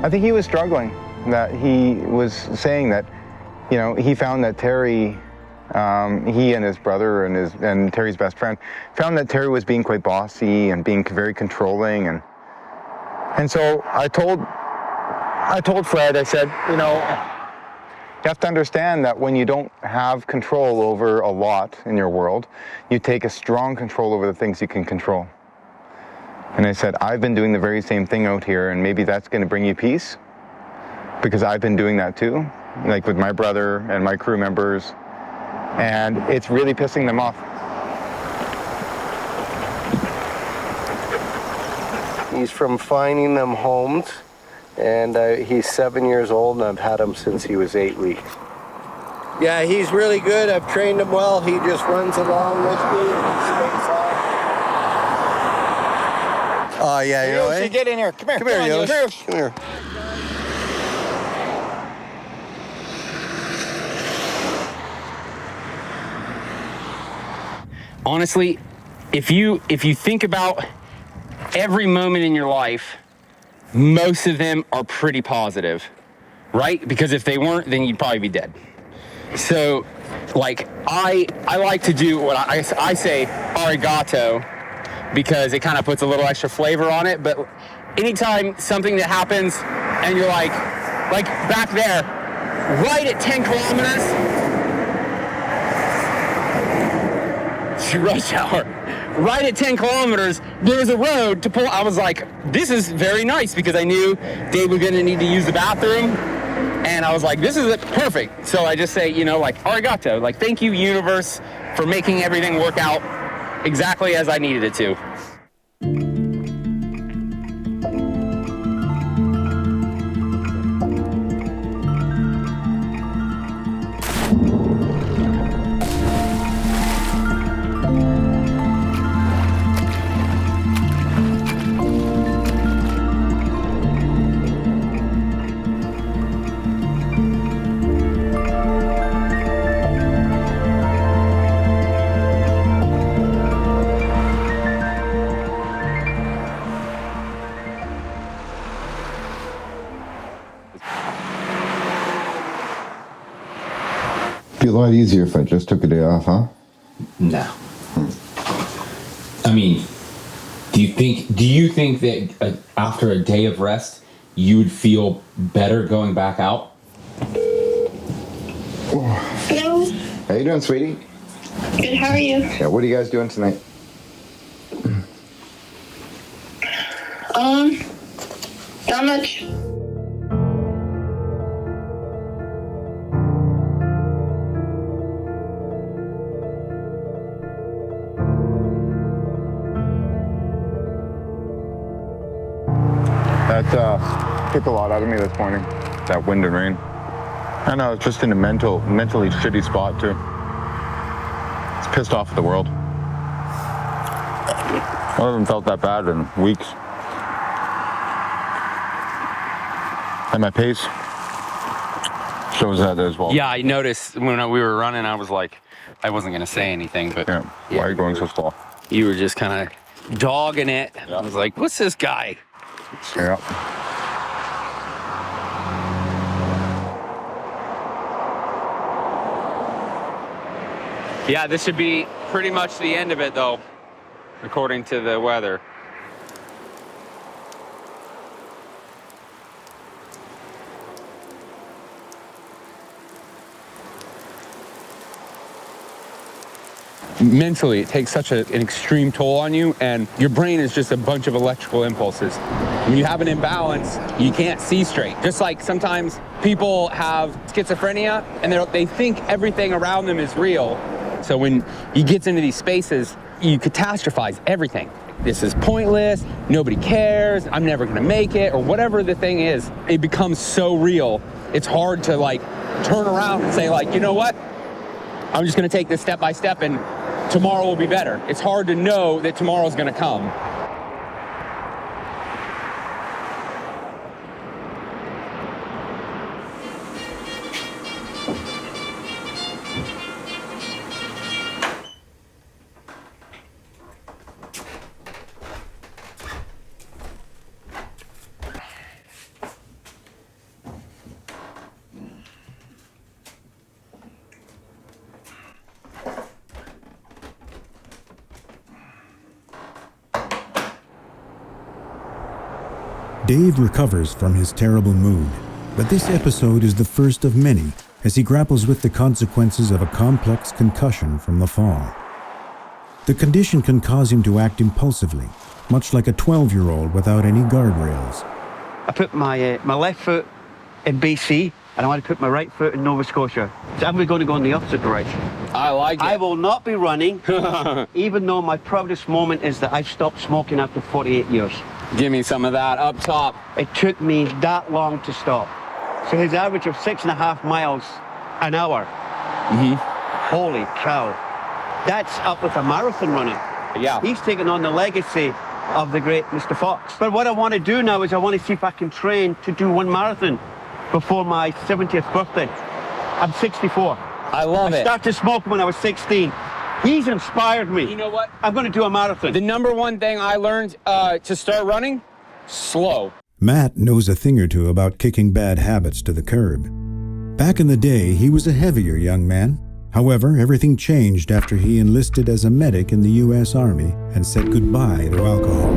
I think he was struggling. That he was saying that, you know, he found that Terry, he and his brother and Terry's best friend, found that Terry was being quite bossy and being very controlling, and so I told Fred, I said, you know, you have to understand that when you don't have control over a lot in your world, you take a strong control over the things you can control. And I said, I've been doing the very same thing out here, and maybe that's going to bring you peace, because I've been doing that too, like with my brother and my crew members, and it's really pissing them off. He's from finding them homes, and he's 7 years old, and I've had him since he was 8 weeks. Yeah, he's really good. I've trained him well. He just runs along with me and stays on. Oh, yeah, you know, Yoshi, get in here. Come here. Come here, Yoshi. Come here. Honestly, if you think about every moment in your life, most of them are pretty positive, right? Because if they weren't, then you'd probably be dead. So, like, I like to do what I say arigato, because it kind of puts a little extra flavor on it. But anytime something that happens and you're like back there, right at 10 kilometers, rush hour, right at 10 kilometers, there was a road to pull. I was like, this is very nice, because I knew Dave was going to need to use the bathroom. And I was like, this is perfect. So I just say, you know, like, arigato, like, thank you, universe, for making everything work out exactly as I needed it to. Be a lot easier if I just took a day off, huh? No. I mean, do you think that after a day of rest, you would feel better going back out? Hello. How you doing, sweetie? Good, how are you? Yeah, what are you guys doing tonight? Not much. That took a lot out of me this morning, that wind and rain. I know, it's just in a mentally shitty spot too. It's pissed off at the world. I haven't felt that bad in weeks. And my pace shows that as well. Yeah, I noticed when we were running, I was like, I wasn't going to say anything, but... Yeah, why are you going so slow? You were just kind of dogging it. Yeah. I was like, what's this guy? Yeah. Yeah, this should be pretty much the end of it, though, according to the weather. Mentally, it takes such an extreme toll on you, and your brain is just a bunch of electrical impulses. When you have an imbalance, you can't see straight. Just like sometimes people have schizophrenia, and they think everything around them is real. So when you get into these spaces, you catastrophize everything. This is pointless, nobody cares, I'm never gonna make it, or whatever the thing is. It becomes so real, it's hard to like turn around and say like, you know what? I'm just gonna take this step by step and tomorrow will be better. It's hard to know that tomorrow's gonna come. Dave recovers from his terrible mood, but this episode is the first of many as he grapples with the consequences of a complex concussion from the fall. The condition can cause him to act impulsively, much like a 12-year-old without any guardrails. I put my left foot in BC, and I want to put my right foot in Nova Scotia. So I'm going to go in the opposite direction. I like it. I will not be running, even though my proudest moment is that I've stopped smoking after 48 years. Give me some of that up top. It took me that long to stop. So his average of 6.5 miles an hour. Holy cow. That's up with a marathon running. Yeah. He's taken on the legacy of the great Mr. Fox. But what I want to do now is I want to see if I can train to do one marathon before my 70th birthday. I'm 64. I love it. I started smoking when I was 16. He's inspired me. You know what? I'm going to do a marathon. The number one thing I learned to start running, slow. Matt knows a thing or two about kicking bad habits to the curb. Back in the day, he was a heavier young man. However, everything changed after he enlisted as a medic in the U.S. Army and said goodbye to alcohol.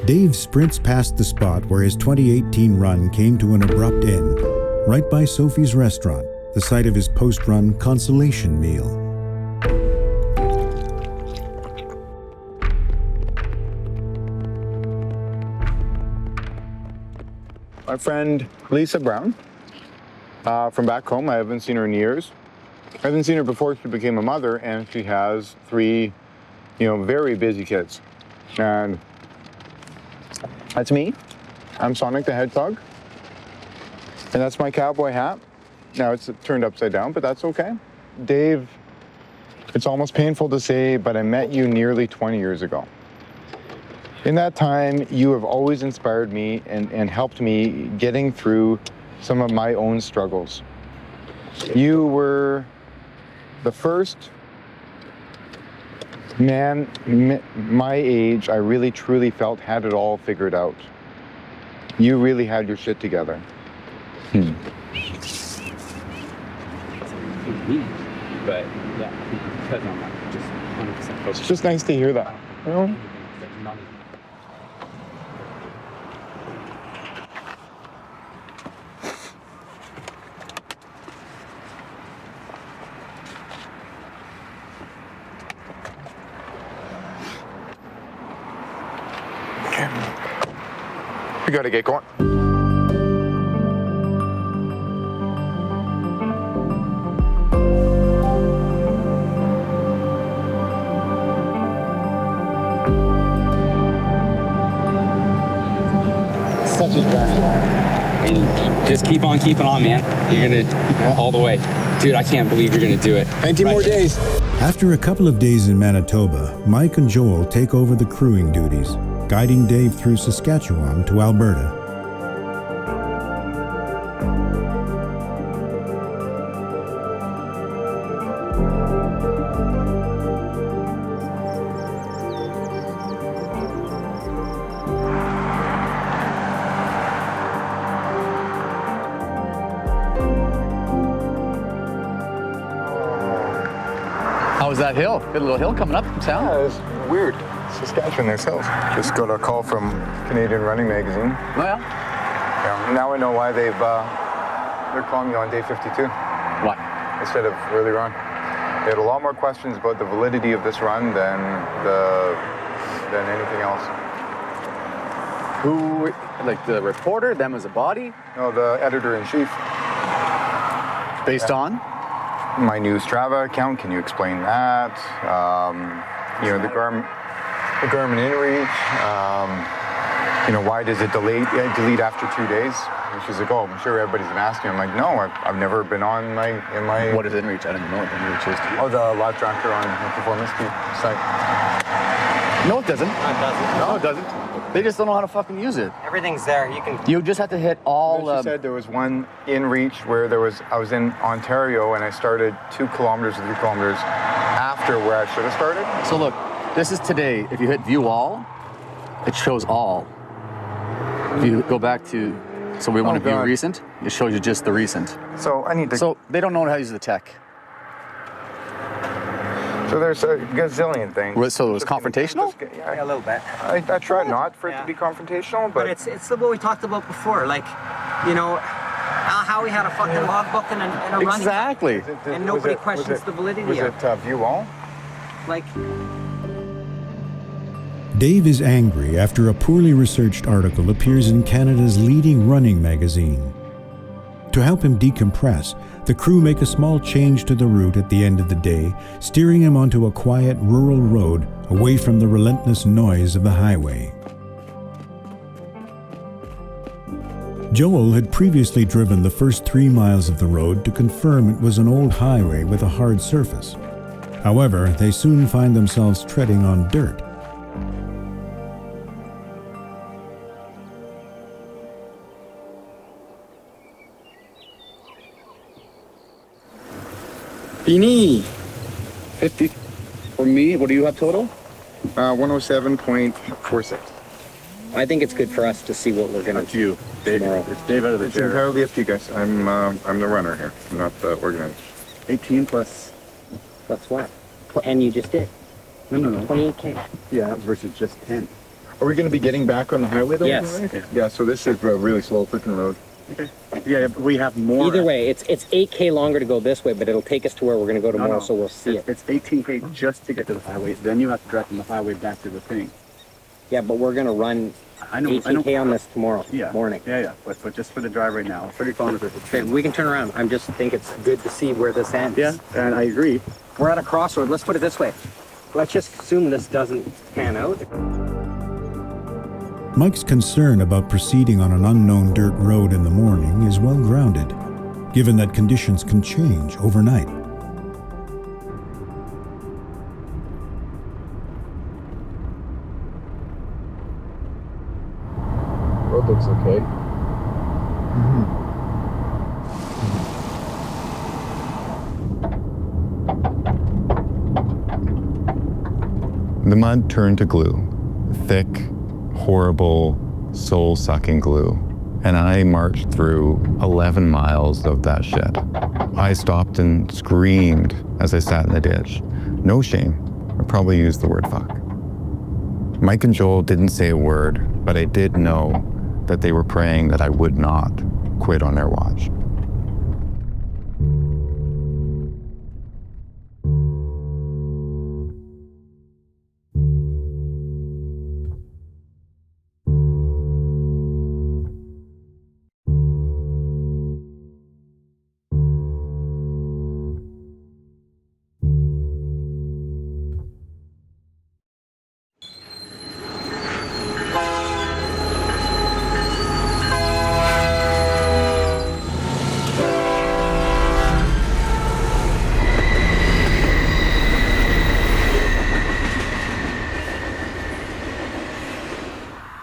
Dave sprints past the spot where his 2018 run came to an abrupt end, right by Sophie's restaurant, the site of his post-run consolation meal. My friend Lisa Brown, from back home. I haven't seen her in years. I haven't seen her before she became a mother, and she has 3, very busy kids. And that's me. I'm Sonic the Hedgehog. And that's my cowboy hat. Now it's turned upside down, but that's okay. Dave, it's almost painful to say, but I met you nearly 20 years ago. In that time, you have always inspired me and helped me getting through some of my own struggles. You were the first man my age I really truly felt had it all figured out. You really had your shit together. But yeah, because I'm not just 100% focused. It's just nice to hear that. You know? We gotta get going. Such a journey. And just keep on keeping on, man. You're gonna all the way. Dude, I can't believe you're gonna do it. 19 more days. After a couple of days in Manitoba, Mike and Joel take over the crewing duties, guiding Dave through Saskatchewan to Alberta. How was that hill? Good little hill coming up from town. Yeah, it was weird. Saskatchewan, there's hills. Just got a call from Canadian Running Magazine. Well, yeah. Now I know why they're calling me on day 52. Why? Instead of earlier on. They had a lot more questions about the validity of this run than anything else. Who, like the reporter, them as a body? No, the editor-in-chief. Based on? My new Strava account, can you explain that? The Garmin InReach. Why does it delete after 2 days? And she's like, oh, I'm sure everybody's been asking. I'm like, no, I've never been on my. What is InReach? I don't even know what InReach is. Oh, the live tracker on the performance site. No, it doesn't. No, it doesn't. They just don't know how to fucking use it. Everything's there. You just have to hit all. She said there was one InReach where I was in Ontario and I started 2 kilometers or 3 kilometers after where I should have started. So look, this is today. If you hit view all, it shows all. If you go back to, so we want to view recent, it shows you just the recent. So I need to. So they don't know how to use the tech. So there's a gazillion things. So it was confrontational? Yeah, a little bit. I try not for it to be confrontational, but it's what we talked about before. Like, you know, Howie had a fucking logbook and a running. Exactly. And nobody questions the validity of it. Was it view all? Like. Dave is angry after a poorly researched article appears in Canada's leading running magazine. To help him decompress, the crew make a small change to the route at the end of the day, steering him onto a quiet rural road away from the relentless noise of the highway. Joel had previously driven the first 3 miles of the road to confirm it was an old highway with a hard surface. However, they soon find themselves treading on dirt. Beanie! 50. For me, what do you have total? 107.46. I think it's good for us to see what we're going to do tomorrow. It's Dave out of the chair. It's entirely up to you guys. I'm the runner here, I'm not the organizer. 18 plus what? And you just did. No. 28K. Yeah, versus just 10. Are we going to be getting back on the highway though? Yes. Yeah, so this is a really slow freaking road. Okay. Yeah, but we have more. Either way, it's 8K longer to go this way, but it'll take us to where we're going to go tomorrow, so we'll see it. It's 18K just to get to the highway. Then you have to drive from the highway back to the thing. Yeah, but we're going to run 18K on this tomorrow morning. Yeah. But just for the drive right now, 30 kilometers. Okay, we can turn around. I just think it's good to see where this ends. Yeah, and I agree. We're at a crossroad. Let's put it this way. Let's just assume this doesn't pan out. Mike's concern about proceeding on an unknown dirt road in the morning is well grounded, given that conditions can change overnight. Road looks okay. The mud turned to glue, thick, horrible, soul-sucking glue, and I marched through 11 miles of that shit. I stopped and screamed as I sat in the ditch. No shame. I probably used the word fuck. Mike and Joel didn't say a word, but I did know that they were praying that I would not quit on their watch.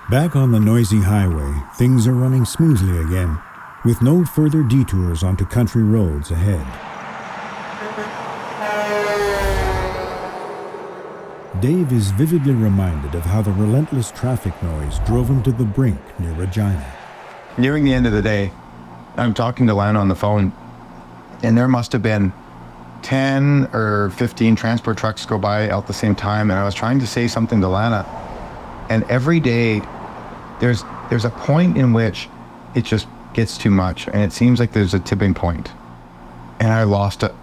Back on the noisy highway, things are running smoothly again, with no further detours onto country roads ahead. Dave is vividly reminded of how the relentless traffic noise drove him to the brink near Regina. Nearing the end of the day, I'm talking to Lana on the phone, and there must have been 10 or 15 transport trucks go by at the same time, and I was trying to say something to Lana, and every day there's a point in which it just gets too much, and it seems like there's a tipping point, and I lost it.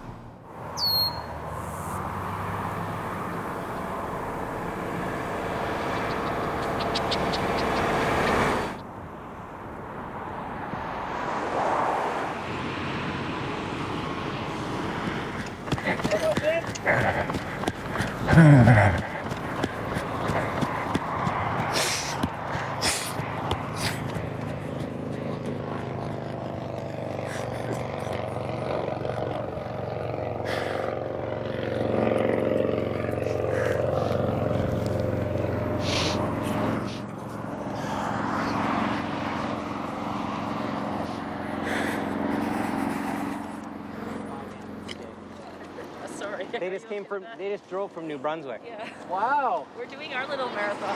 They just drove from New Brunswick. Yeah. Wow. We're doing our little marathon.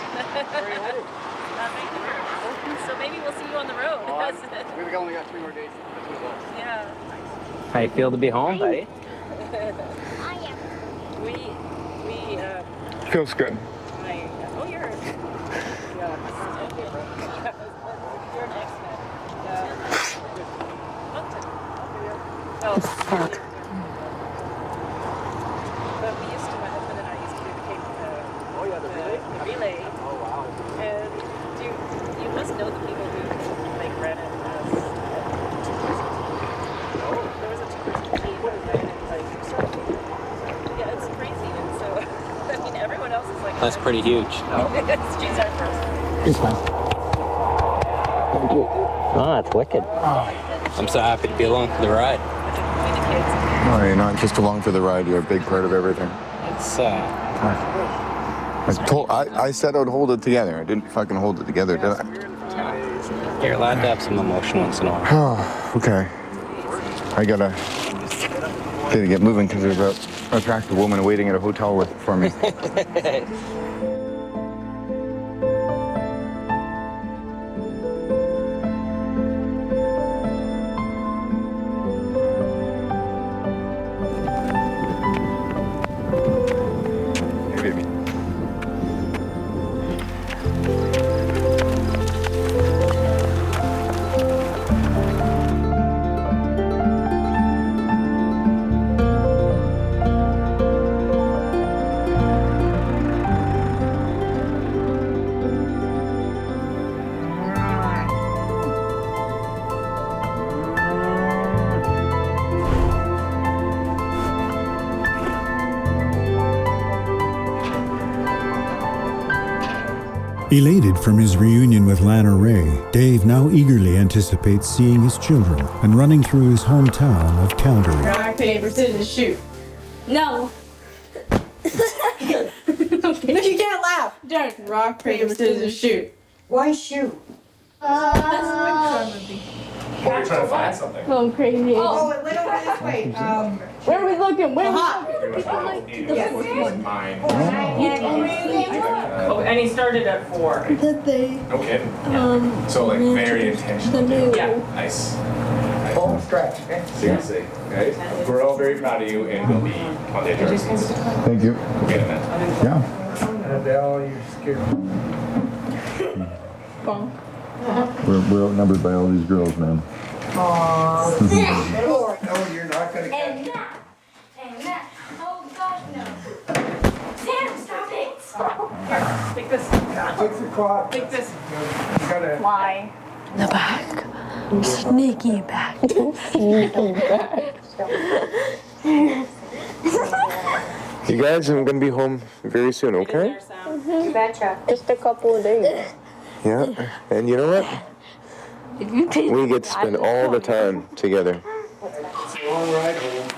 So maybe we'll see you on the road. We've only got 3 more days. Yeah. How you feel to be home, buddy? Feels good. Oh, you're. Oh, fuck. But we used to, my husband and I used to do the relay. Oh, wow. And you must know the people who like ran it as there was a two-person team that ran it yeah, it's crazy. And so, I mean, everyone else is like... That's pretty huge. She's our first. Thanks, man. Thank you. Oh, that's wicked. I'm so happy to be along for the ride. No, you're not just along for the ride. You're a big part of everything. It's, I said I'd hold it together. I didn't fucking hold it together, did I? You're allowed to have some emotion once in a while. Okay. I gotta get moving because there's a attractive woman waiting at a hotel for me. Elated from his reunion with Lana Ray, Dave now eagerly anticipates seeing his children and running through his hometown of Calgary. Rock, paper, scissors, shoot. No. No, you can't laugh. Don't. Rock, paper, scissors, shoot. Why shoot? That's a good movie. Well, we're trying to find something. Oh, crazy. Oh, it went over this way. Where are we looking? Where are we looking? People like the fourth one. Mine. Oh, and he started at 4. Did they? No kidding. So like very intentional. Yeah. Nice. Home stretch. Seriously, guys. We're all very proud of you, and we'll be on the adjustments. Thank you. We'll get it, man. Yeah. You're scared. We're outnumbered by all these girls, man. No, you're not gonna And that. Oh gosh, no. Sam, stop it. Take this. Take the clock. Take this. You gotta. Fly. The back. Sneaky back. Sneaky back. You guys, I'm gonna be home very soon, okay? You betcha. Just a couple of days. Yeah. And you know what? We get to spend all the time together. It's a long ride home.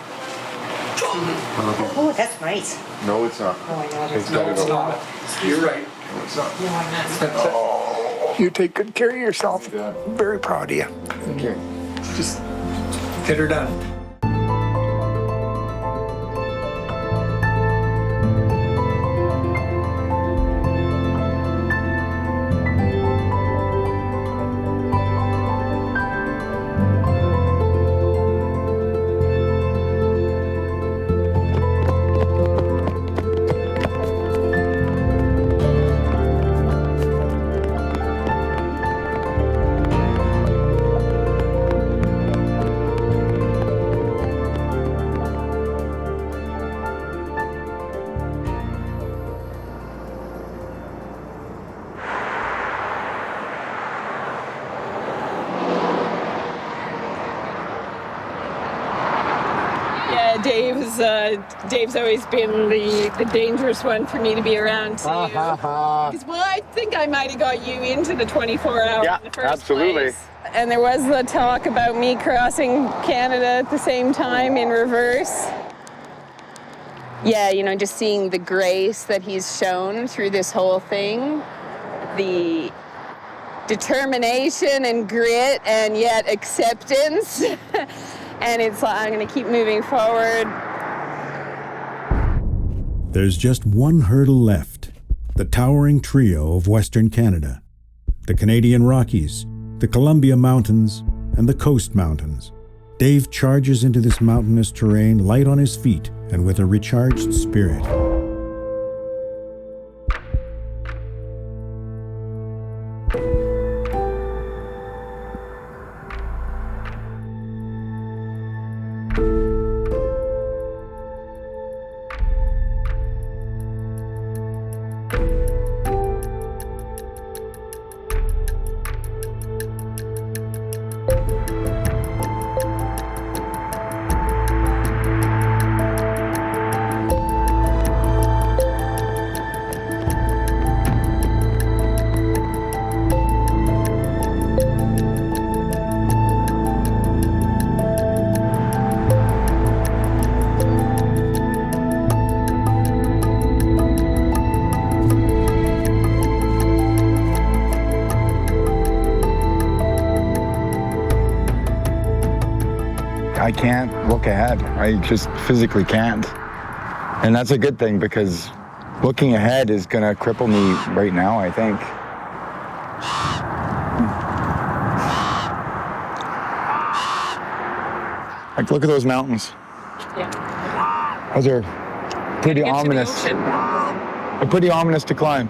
Oh, that's nice. No, it's not. Oh, I know. It's gotta go. not. You're right. No, it's not. No, I'm not. Oh, You take good care of yourself. I'm very proud of you. okay. Just get her done. Dave's always been the dangerous one for me to be around too. Because I think I might have got you into the 24-hour in the first place. And there was the talk about me crossing Canada at the same time in reverse. Yeah, you know, just seeing the grace that he's shown through this whole thing, the determination and grit and yet acceptance. And it's like, I'm going to keep moving forward. There's just one hurdle left. The towering trio of Western Canada. The Canadian Rockies, the Columbia Mountains, and the Coast Mountains. Dave charges into this mountainous terrain light on his feet and with a recharged spirit. I can't look ahead. I just physically can't. And that's a good thing because looking ahead is going to cripple me right now, I think. Like, look at those mountains. Yeah. Those are pretty ominous. They're pretty ominous to climb.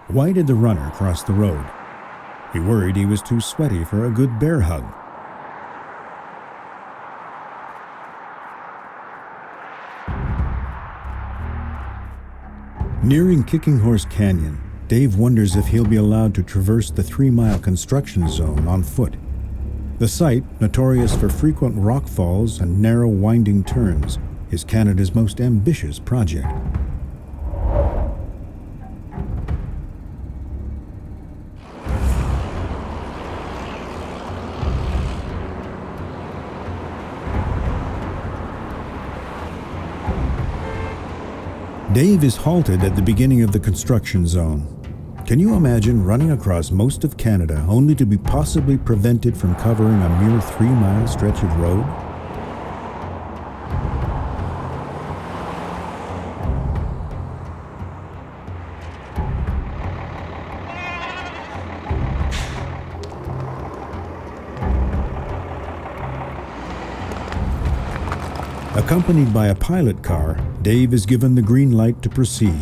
Why did the runner cross the road? He worried he was too sweaty for a good bear hug. Nearing Kicking Horse Canyon, Dave wonders if he'll be allowed to traverse the 3-mile construction zone on foot. The site, notorious for frequent rock falls and narrow winding turns, is Canada's most ambitious project. Dave is halted at the beginning of the construction zone. Can you imagine running across most of Canada only to be possibly prevented from covering a mere 3-mile stretch of road? Accompanied by a pilot car, Dave is given the green light to proceed.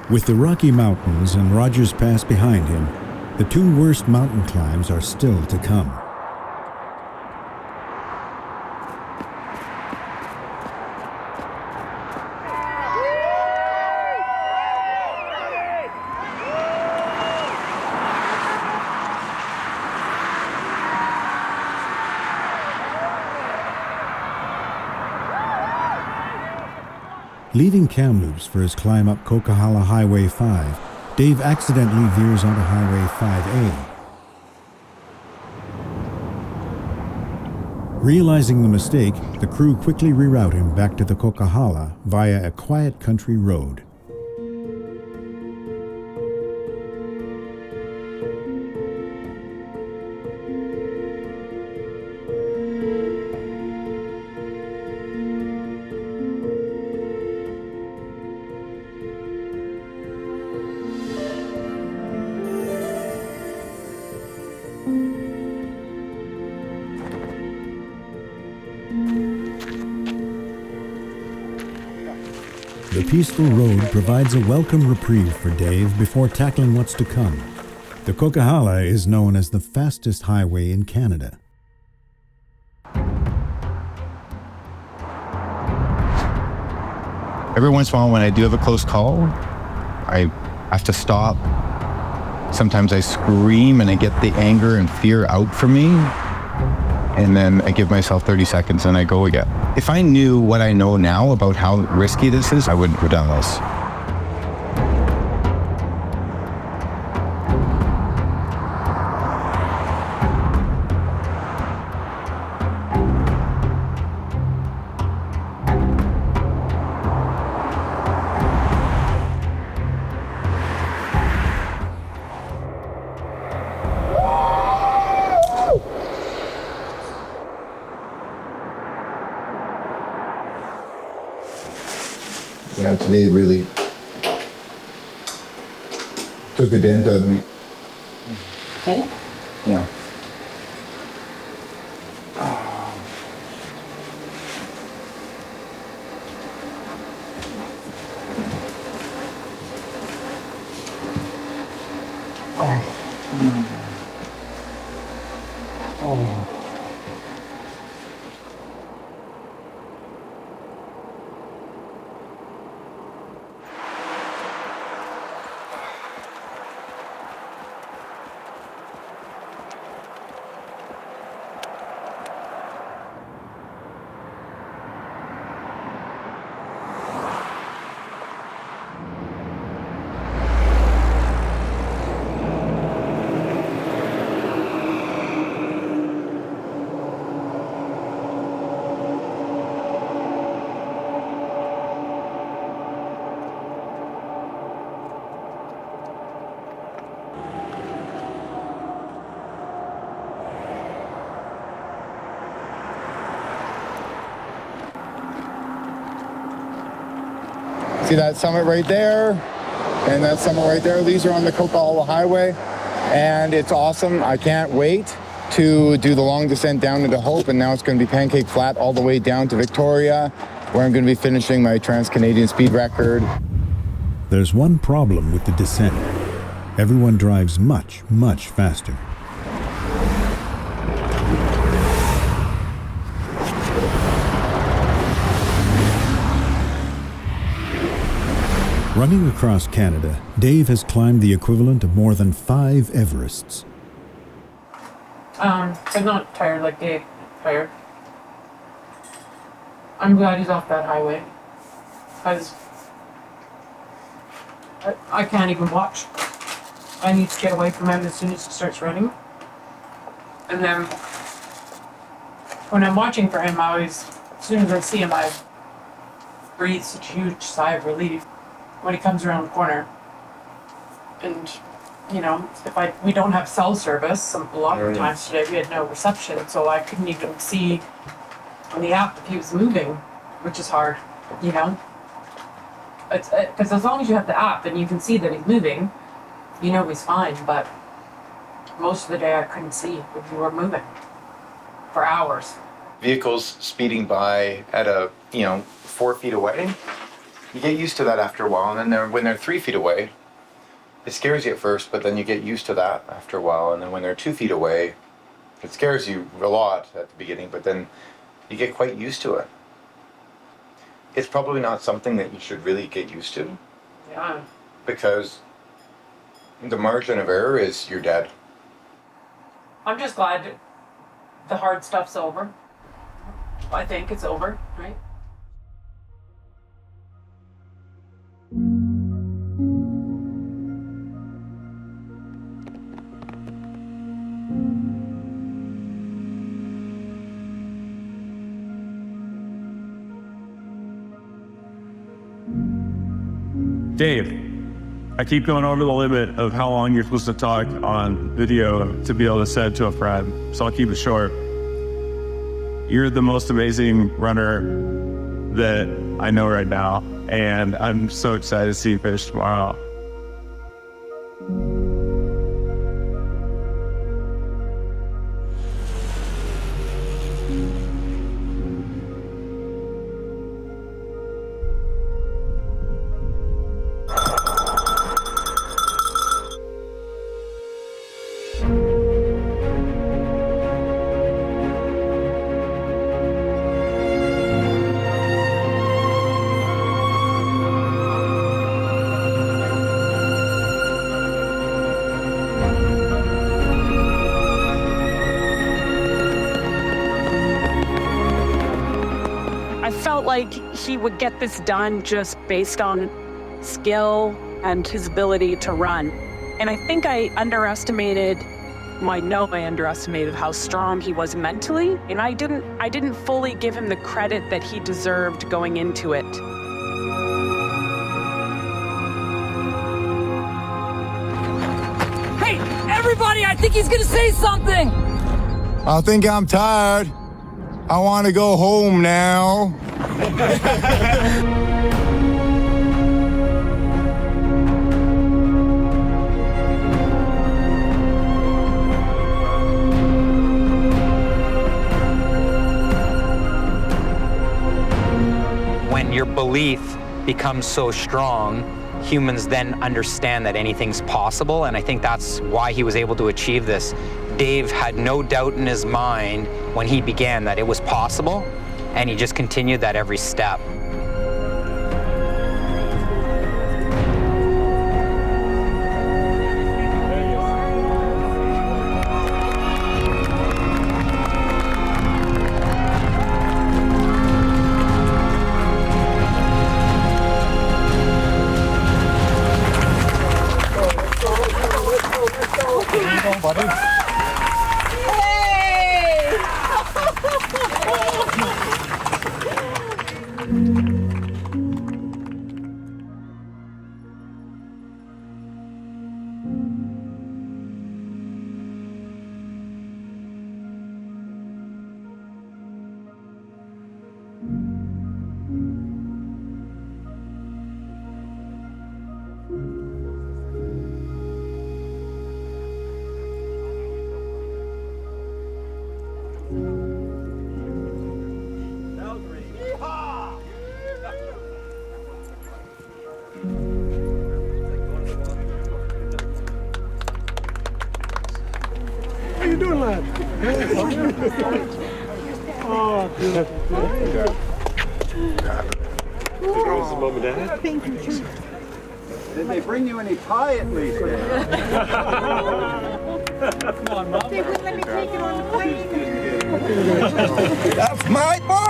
With the Rocky Mountains and Rogers Pass behind him, the 2 worst mountain climbs are still to come. Leaving Kamloops for his climb up Coquihalla Highway 5, Dave accidentally veers onto Highway 5A. Realizing the mistake, the crew quickly reroute him back to the Coquihalla via a quiet country road. The peaceful road provides a welcome reprieve for Dave before tackling what's to come. The Coquihalla is known as the fastest highway in Canada. Every once in a while when I do have a close call, I have to stop. Sometimes I scream and I get the anger and fear out from me. And then I give myself 30 seconds and I go again. If I knew what I know now about how risky this is, I wouldn't have done this. Yeah, today really took a dent out of me. Okay. Yeah. See that summit right there, and that summit right there. These are on the Coquihalla Highway, and it's awesome. I can't wait to do the long descent down into Hope, and now it's going to be pancake flat all the way down to Victoria, where I'm going to be finishing my Trans-Canadian speed record. There's one problem with the descent. Everyone drives much, much faster. Running across Canada, Dave has climbed the equivalent of more than 5 Everests. I'm not tired like Dave. Tired. I'm glad he's off that highway. Because I can't even watch. I need to get away from him as soon as he starts running. And then when I'm watching for him, I always, as soon as I see him, I breathe such a huge sigh of relief when he comes around the corner. And, you know, we don't have cell service, a lot of times today we had no reception, so I couldn't even see on the app if he was moving, which is hard, you know? Because as long as you have the app and you can see that he's moving, you know he's fine, but most of the day I couldn't see if you were moving for hours. Vehicles speeding by at 4 feet away, you get used to that after a while, and then when they're 3 feet away, it scares you at first, but then you get used to that after a while, and then when they're 2 feet away, it scares you a lot at the beginning, but then you get quite used to it. It's probably not something that you should really get used to. Yeah. Because the margin of error is you're dead. I'm just glad the hard stuff's over. I think it's over, right? Dave, I keep going over the limit of how long you're supposed to talk on video to be able to send to a friend, so I'll keep it short. You're the most amazing runner that I know right now, and I'm so excited to see you finish tomorrow. Like he would get this done just based on skill and his ability to run. And I think I underestimated how strong he was mentally, and I didn't fully give him the credit that he deserved going into it. Hey, everybody, I think he's gonna say something! I think I'm tired. I want to go home now. When your belief becomes so strong, humans then understand that anything's possible, and I think that's why he was able to achieve this. Dave had no doubt in his mind when he began that it was possible, and he just continued that every step. How you doing, lad? Oh, beautiful. Here's the mom and dad. Thank you. Did they bring you any pie at least? Come on, Mom. They wouldn't let me take it on the plane. That's my boy!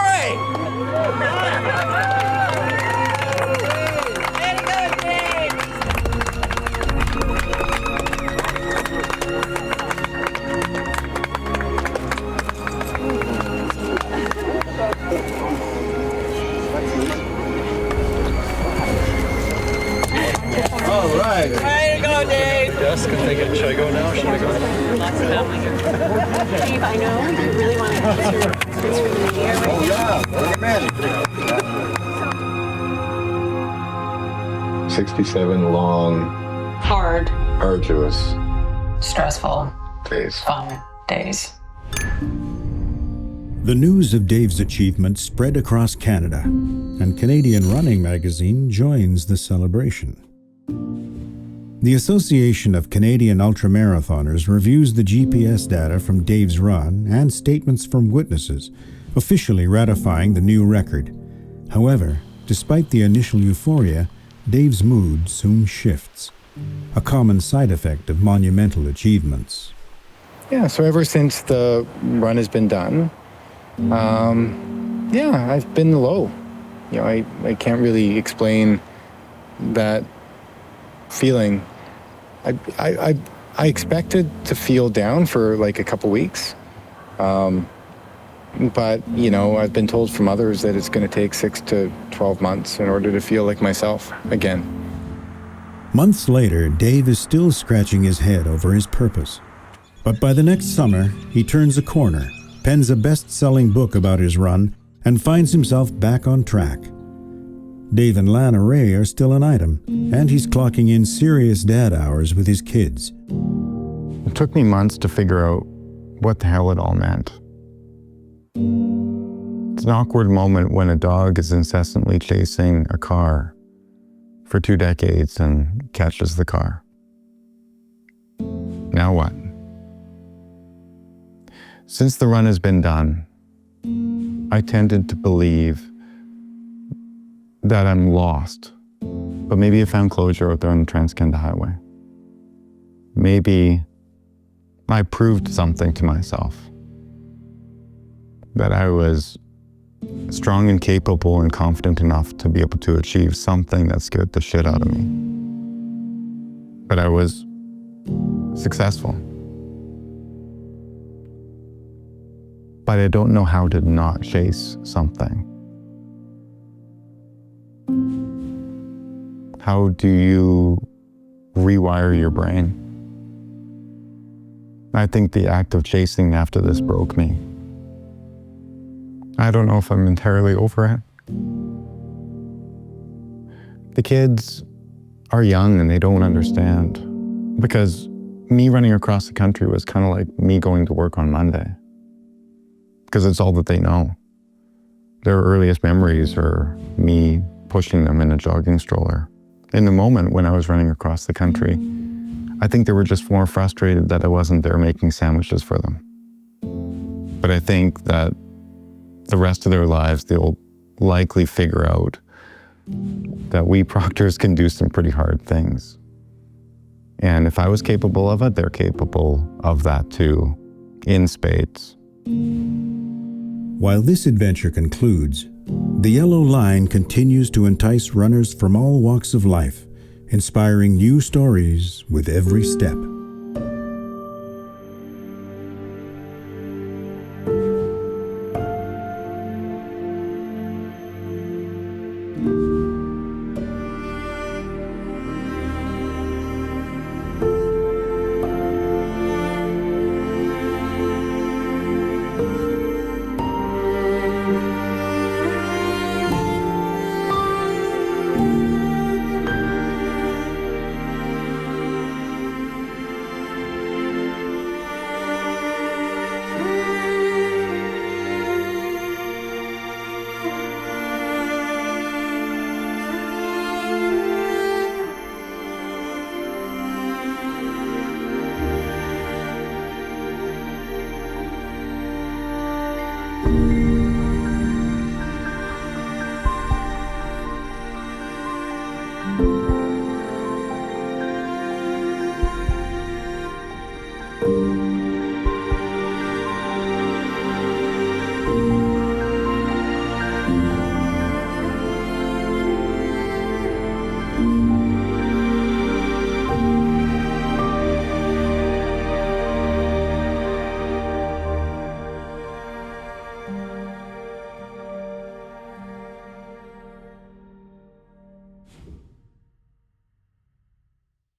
All right. Way to go, Dave! Yes, should I go now? Should I go now? Lots of family here. Dave, I know you really want to get your pictures for the year right now. Oh, yeah. 67 long, Hard, arduous stressful, days. fun days. The news of Dave's achievement spread across Canada, and Canadian Running Magazine joins the celebration. The Association of Canadian Ultramarathoners reviews the GPS data from Dave's run and statements from witnesses, officially ratifying the new record. However, despite the initial euphoria, Dave's mood soon shifts, a common side effect of monumental achievements. Yeah, so ever since the run has been done, I've been low. You know, I can't really explain that feeling. I expected to feel down for like a couple weeks. But, you know, I've been told from others that it's going to take 6 to 12 months in order to feel like myself again. Months later, Dave is still scratching his head over his purpose. But by the next summer, he turns a corner, pens a best-selling book about his run, and finds himself back on track. Dave and Lana Ray are still an item, and he's clocking in serious dad hours with his kids. It took me months to figure out what the hell it all meant. It's an awkward moment when a dog is incessantly chasing a car for 2 decades and catches the car. Now what? Since the run has been done, I tended to believe that I'm lost, but maybe I found closure out there on the Trans-Canada Highway. Maybe I proved something to myself, that I was strong and capable and confident enough to be able to achieve something that scared the shit out of me. But I was successful. But I don't know how to not chase something. How do you rewire your brain? I think the act of chasing after this broke me. I don't know if I'm entirely over it. The kids are young and they don't understand, because me running across the country was kind of like me going to work on Monday, because it's all that they know. Their earliest memories are me pushing them in a jogging stroller. In the moment when I was running across the country, I think they were just more frustrated that I wasn't there making sandwiches for them. But I think that the rest of their lives, they'll likely figure out that we Proctors can do some pretty hard things. And if I was capable of it, they're capable of that too, in spades. While this adventure concludes, the Yellow Line continues to entice runners from all walks of life, inspiring new stories with every step.